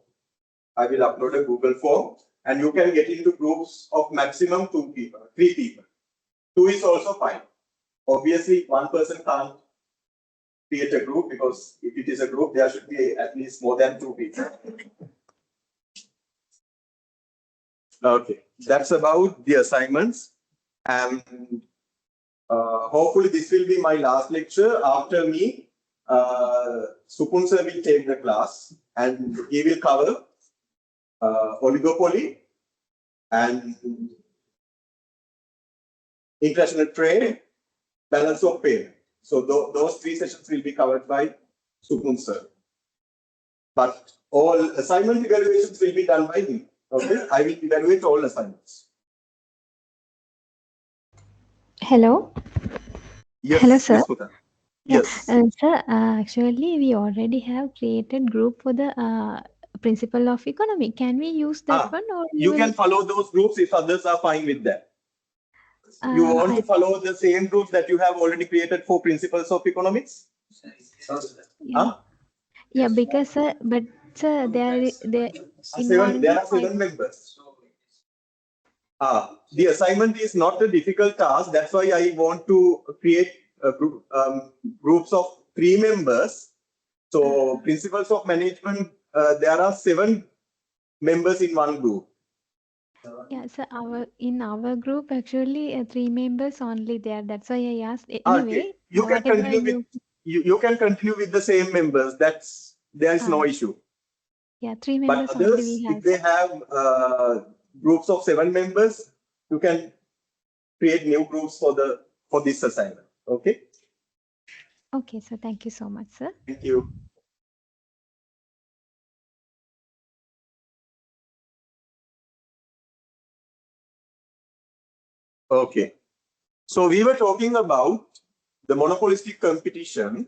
and you can get into groups of maximum 2 people, 3 people. 2 is also fine. Obviously, one person can't create a group because if it is a group, there should be at least more than 2 people. Okay, that's about the assignments. And hopefully this will be my last lecture. After me, Supun sir will take the class and he will cover oligopoly and international trade, balance of payment. So those 3 sessions will be covered by Supun sir. But all assignment evaluations will be done by me. Okay, I will evaluate all assignments. Hello. Yes, Hello, sir. Ms. Putana. Yes. Sir, actually, we already have created group for the principle of economy. Can we use that one, or you can follow those groups if others are fine with that. You want to follow the same groups that you have already created for principles of economics? Yeah, because sir, but sir, there in there are 7 members. The assignment is not a difficult task. That's why I want to create a group, groups of 3 members. So principles of management, there are 7 members in one group. Yeah, so in our group actually 3 members only there. That's why I asked. Anyway, okay. You can continue with you can continue with the same members. There is no issue. Yeah, 3 members but others, only we have. If they have groups of 7 members, you can create new groups for this assignment. Okay. Okay, so thank you so much, sir. Thank you. Okay. So we were talking about the monopolistic competition,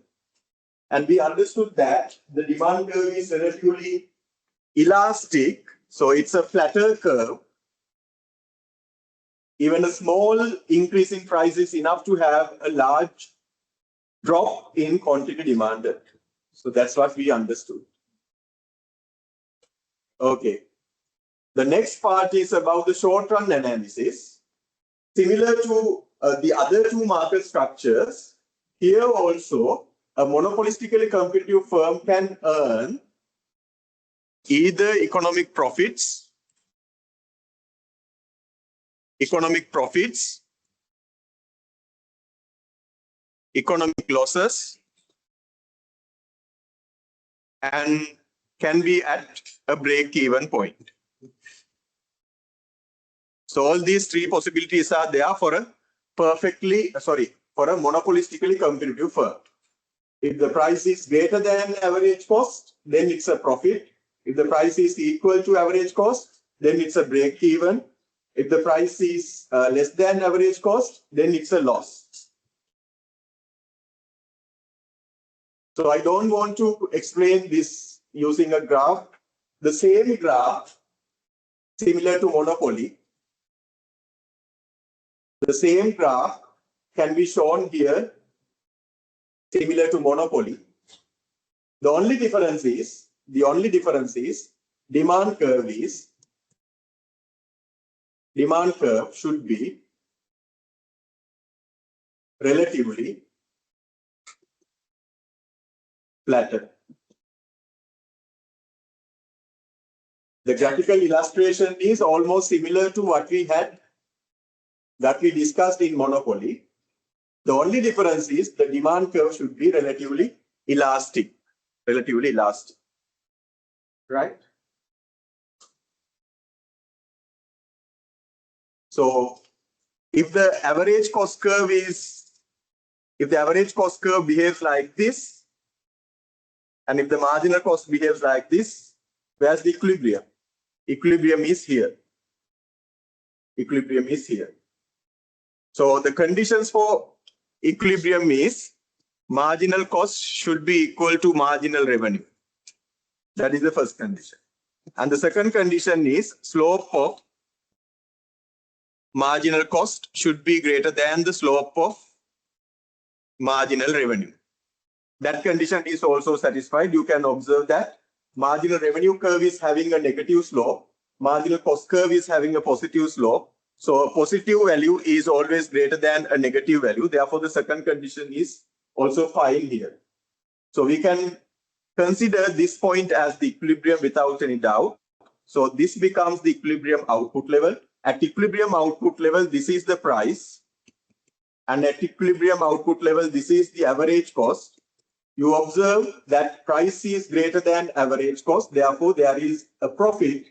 and we understood that the demand curve is relatively elastic. So it's a flatter curve. Even a small increase in price is enough to have a large drop in quantity demanded. So that's what we understood. Okay. The next part is about the short-run analysis. Similar to the other 2 market structures, here also a monopolistically competitive firm can earn either economic profits, economic losses, and can be at a break-even point. So all these 3 possibilities are there for a monopolistically competitive firm. If the price is greater than average cost, then it's a profit. If the price is equal to average cost, then it's a break even. If the price is less than average cost, then it's a loss. So I don't want to explain this using a graph. The same graph, similar to monopoly, the same graph can be shown here, similar to monopoly. The only difference is demand curve should be relatively flatter. The graphical illustration is almost similar to what we discussed in monopoly. The only difference is the demand curve should be relatively elastic. Right? So if the average cost curve behaves like this, and if the marginal cost behaves like this, where's the equilibrium? Equilibrium is here. So the conditions for equilibrium is marginal cost should be equal to marginal revenue. That is the first condition. And the second condition is slope of marginal cost should be greater than the slope of marginal revenue. That condition is also satisfied. You can observe that marginal revenue curve is having a negative slope, marginal cost curve is having a positive slope. So a positive value is always greater than a negative value. Therefore, the second condition is also fine here. So we can consider this point as the equilibrium without any doubt. So this becomes the equilibrium output level. At equilibrium output level, this is the price. And at equilibrium output level, this is the average cost. You observe that price is greater than average cost. Therefore, there is a profit.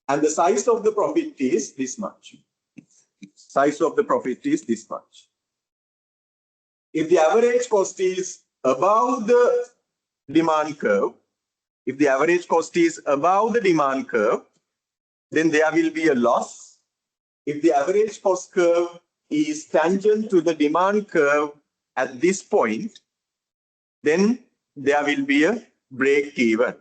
And the size of the profit is this much. Size of the profit is this much. If the average cost is above the demand curve, if the average cost is above the demand curve, then there will be a loss. If the average cost curve is tangent to the demand curve at this point, then there will be a break even.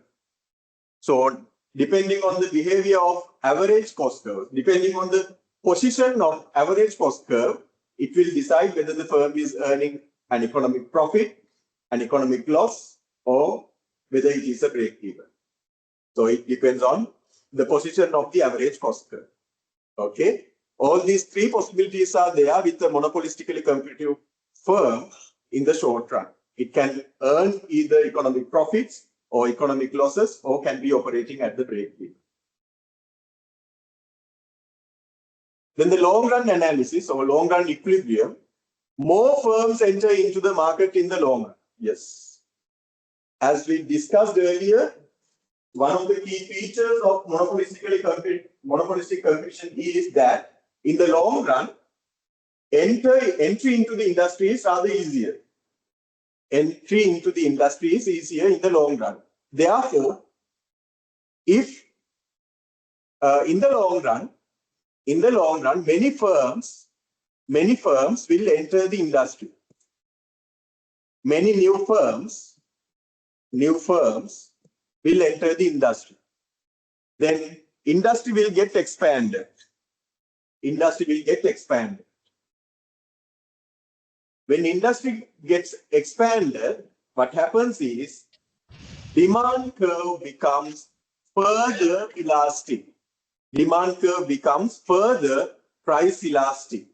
So depending on the behavior of average cost curve, depending on the position of average cost curve, it will decide whether the firm is earning an economic profit, an economic loss, or whether it is a break even. So it depends on the position of the average cost curve. Okay. All these three possibilities are there with a monopolistically competitive firm in the short run. It can earn either economic profits or economic losses, or can be operating at the break even. Then the long run analysis or long run equilibrium, more firms enter into the market in the long run. Yes. As we discussed earlier, one of the key features of monopolistic competition is that in the long run, entry into the industry is rather easier. Entry into the industry is easier in the long run. Therefore, if in the long run, many firms will enter the industry. Many new firms will enter the industry. Then industry will get expanded. When industry gets expanded, what happens is demand curve becomes further elastic. Demand curve becomes further price elastic.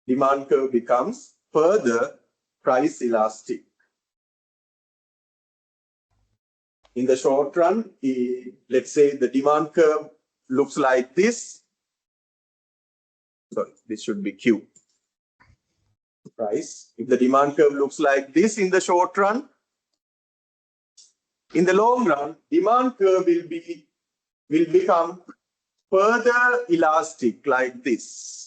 Demand curve becomes further price elastic. In the short run, let's say the demand curve looks like this. Sorry, this should be Q. Price. If the demand curve looks like this in the short run, in the long run, demand curve will become further elastic like this.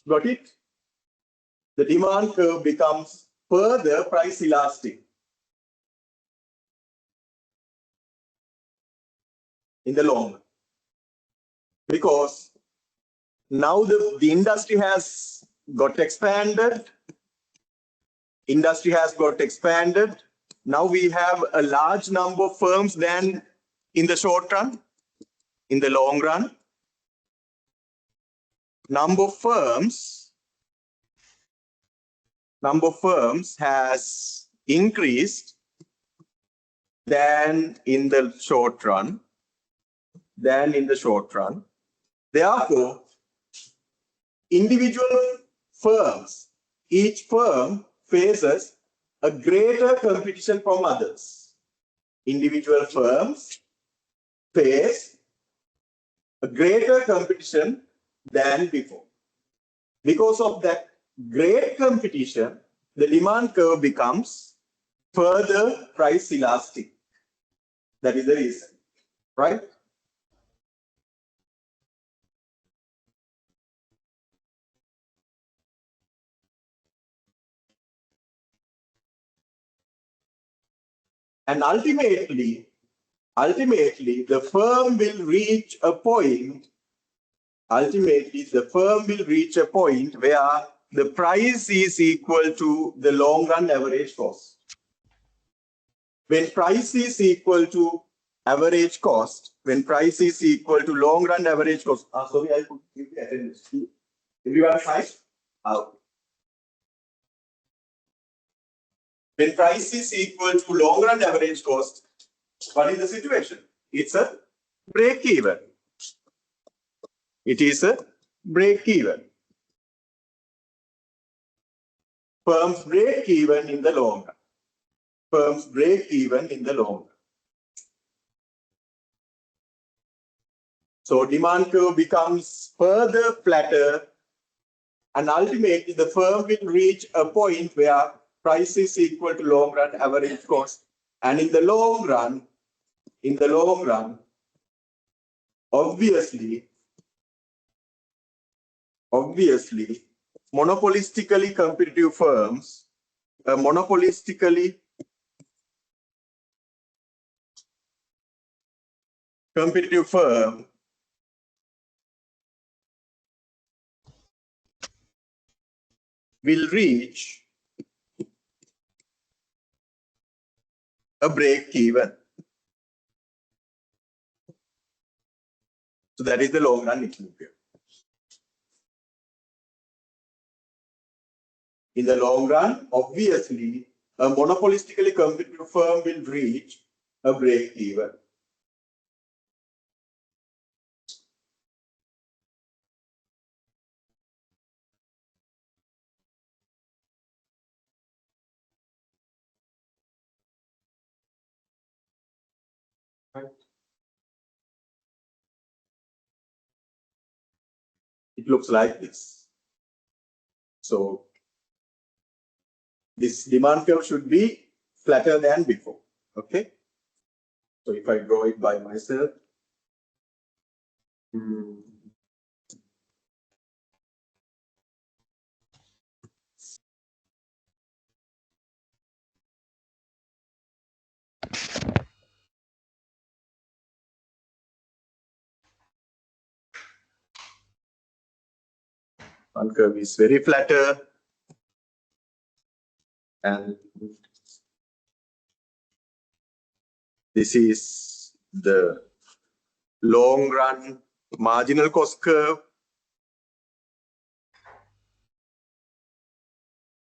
Got it? The demand curve becomes further price elastic in the long run. Because now the industry has got expanded. Now we have a large number of firms than in the short run. In the long run, number of firms has increased than in the short run. Therefore, individual firms, each firm faces a greater competition from others. Individual firms face a greater competition than before. Because of that great competition, the demand curve becomes further price elastic. That is the reason, right? And ultimately, ultimately the firm will reach a point. Ultimately, the firm will reach a point where the price is equal to the long run average cost. When price is equal to average cost, when price is equal to long run average cost. Sorry, I could give the attendance. Everyone fine? When price is equal to long run average cost, what is the situation? It's a break even. It is a break even. Firms break even in the long run. Firms break even in the long run. So demand curve becomes further flatter, and ultimately the firm will reach a point where price is equal to long run average cost. And in the long run, obviously, monopolistically competitive firms, a monopolistically competitive firm will reach a break even. So that is the long run equilibrium. In the long run, obviously, a monopolistically competitive firm will reach a break even. It looks like this. So this demand curve should be flatter than before. Okay. So if I draw it by myself, one curve is very flatter, and this is the long run marginal cost curve,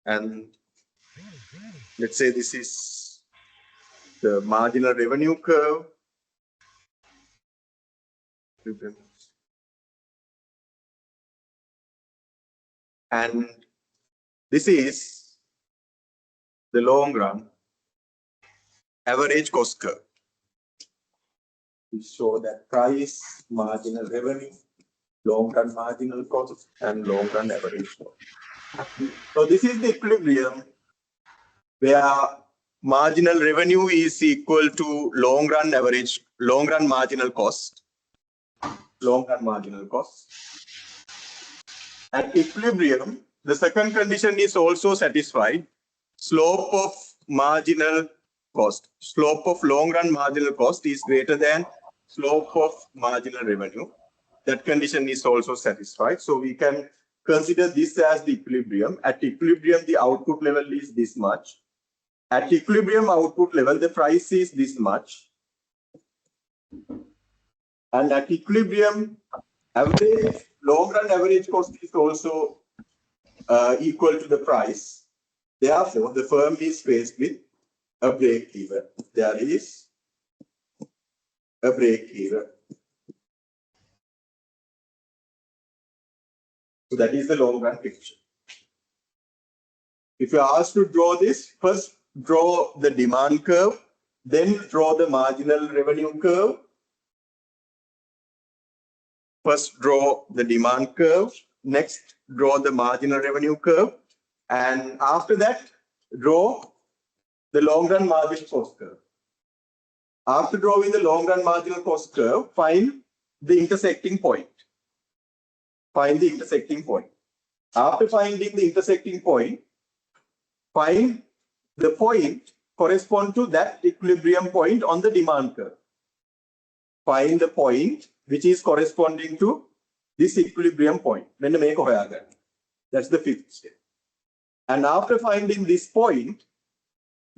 and let's say this is the marginal revenue curve. And this is the long run average cost curve. We show that price, marginal revenue, long run marginal cost, and long run average cost. So this is the equilibrium where marginal revenue is equal to long run marginal cost. At equilibrium, the second condition is also satisfied. Slope of marginal cost, slope of long run marginal cost is greater than slope of marginal revenue. That condition is also satisfied. So we can consider this as the equilibrium. At equilibrium, the output level is this much. At equilibrium output level, the price is this much. And at equilibrium, average long run average cost is also equal to the price. Therefore, the firm is faced with a break even. There is a break even. So that is the long run picture. If you are asked to draw this, first draw the demand curve, then draw the marginal revenue curve. First draw the demand curve, next draw the marginal revenue curve, and after that draw the long run marginal cost curve. After drawing the long run marginal cost curve, find the intersecting point. Find the intersecting point. After finding the intersecting point, find the point correspond to that equilibrium point on the demand curve. find the point which is corresponding to this equilibrium point. That's the fifth step. And after finding this point,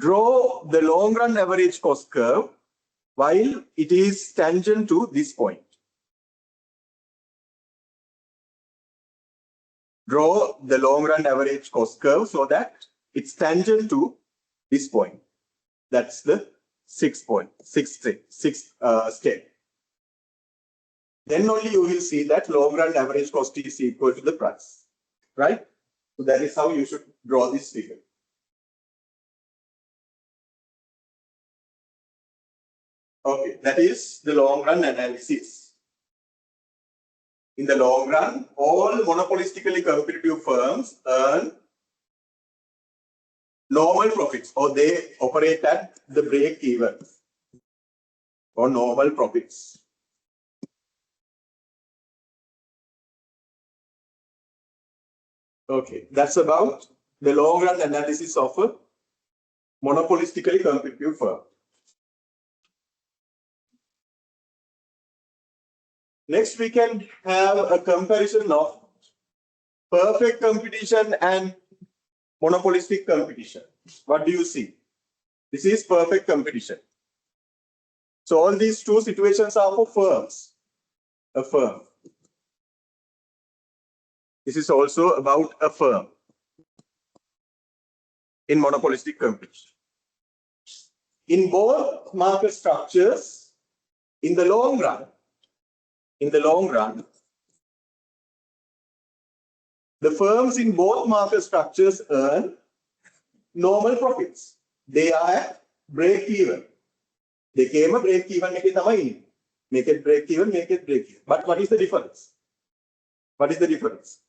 draw the long run average cost curve while it is tangent to this point. Draw the long run average cost curve so that it's tangent to this point. That's the sixth step. Then only you will see that long run average cost is equal to the price, right? So that is how you should draw this figure. Okay, that is the long run analysis. In the long run, all monopolistically competitive firms earn normal profits, or they operate at the break even or normal profits. Okay, that's about the long run analysis of a monopolistically competitive firm. Next, we can have a comparison of perfect competition and monopolistic competition. What do you see? This is perfect competition. So all these two situations are for firms. A firm. This is also about a firm in monopolistic competition. In both market structures, in the long run, the firms in both market structures earn normal profits. They are at break even. They came a break even, make it break even. But what is the difference? What is the difference?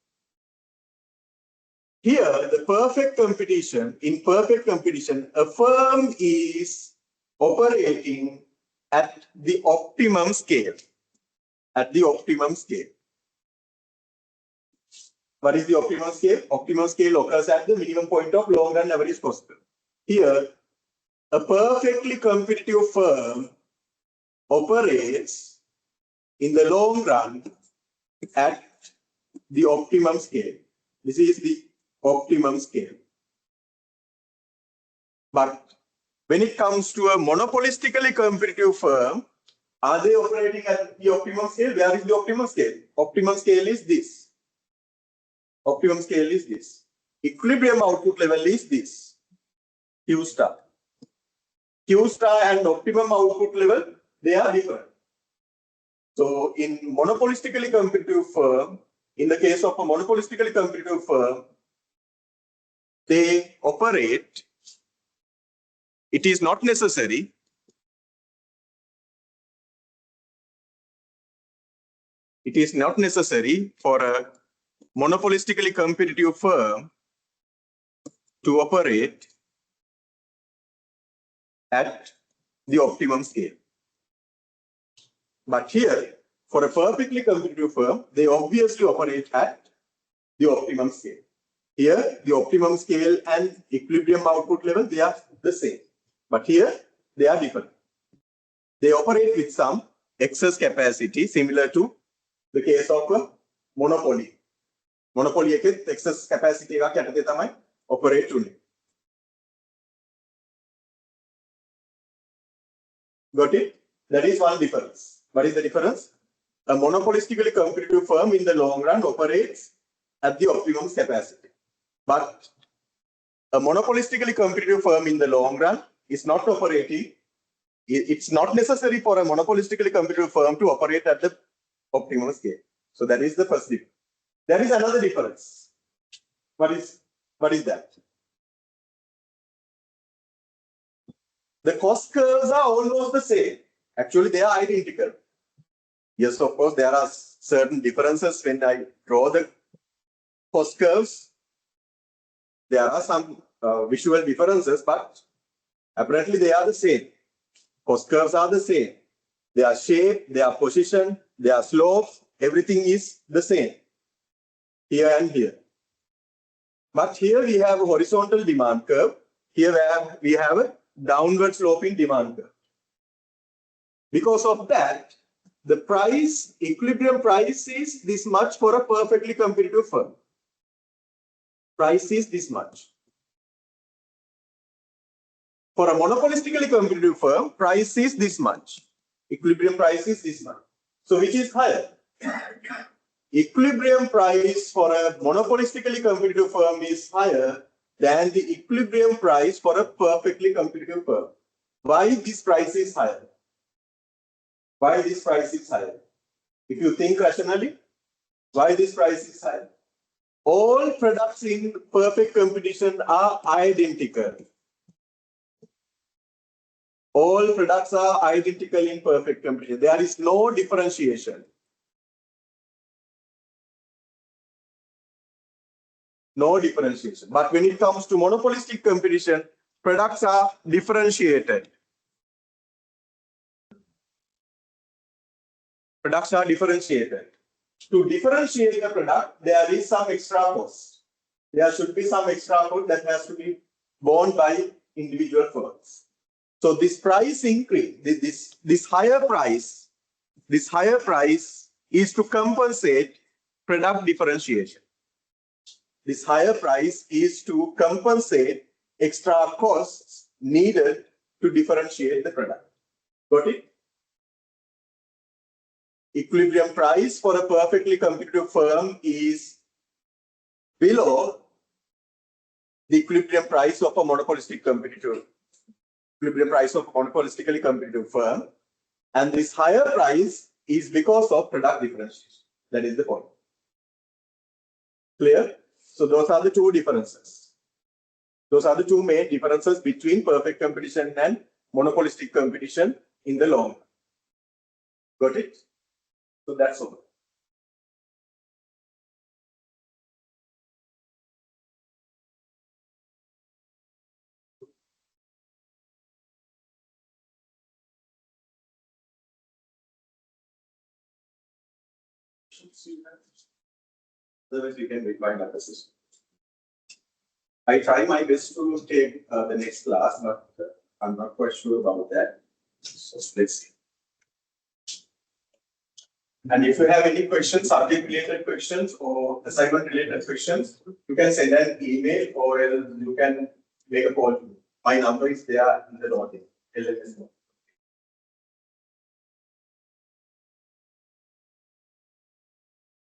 Here, the perfect competition, in perfect competition, a firm is operating at the optimum scale. At the optimum scale. What is the optimum scale? Optimum scale occurs at the minimum point of long run average cost curve. Here, a perfectly competitive firm operates in the long run at the optimum scale. This is the optimum scale. But when it comes to a monopolistically competitive firm, are they operating at the optimum scale? Where is the optimum scale? Optimum scale is this. Optimum scale is this. Equilibrium output level is this. Q star. Q star and optimum output level, they are different. So in monopolistically competitive firm, in the case of a monopolistically competitive firm, they operate. It is not necessary for a monopolistically competitive firm to operate at the optimum scale. But here, for a perfectly competitive firm, they obviously operate at the optimum scale. Here, the optimum scale and equilibrium output level, they are the same. But here, they are different. They operate with some excess capacity, similar to the case of a monopoly. Monopoly එකෙත් excess capacity එකක් යටතේ තමයි operate උනේ. Got it? That is one difference. What is the difference? A monopolistically competitive firm in the long run operates at the optimum capacity. But a monopolistically competitive firm in the long run is not operating. It's not necessary for a monopolistically competitive firm to operate at the optimum scale. So that is the first difference. There is another difference. What is that? The cost curves are almost the same. Actually, they are identical. Yes, of course, there are certain differences when I draw the cost curves. There are some visual differences, but apparently they are the same. Cost curves are the same. Their shape, their position, their slopes, everything is the same. Here and here. But here we have a horizontal demand curve. Here we have a downward sloping demand curve. Because of that, the price, equilibrium price is this much for a perfectly competitive firm. Price is this much. For a monopolistically competitive firm, price is this much. Equilibrium price is this much. So which is higher? Equilibrium price for a monopolistically competitive firm is higher than the equilibrium price for a perfectly competitive firm. Why this price is higher? Why this price is higher? If you think rationally, why this price is higher? All products in perfect competition are identical. All products are identical in perfect competition. There is no differentiation. No differentiation. But when it comes to monopolistic competition, products are differentiated. Products are differentiated. To differentiate the product, there is some extra cost. There should be some extra cost that has to be borne by individual firms. So this price increase, this higher price is to compensate product differentiation. This higher price is to compensate extra costs needed to differentiate the product. Got it? Equilibrium price for a perfectly competitive firm is below the equilibrium price of a monopolistic competitor. Equilibrium price of a monopolistically competitive firm. And this higher price is because of product differentiation. That is the point. Clear? So those are the two differences. Those are the two main differences between perfect competition and monopolistic competition in the long run. Got it? So that's all. Otherwise, we can refine our system. I try my best to take the next class, but I'm not quite sure about that. So let's see. And if you have any questions, subject-related questions or assignment-related questions, you can send an email or you can make a call. My number is there in the login.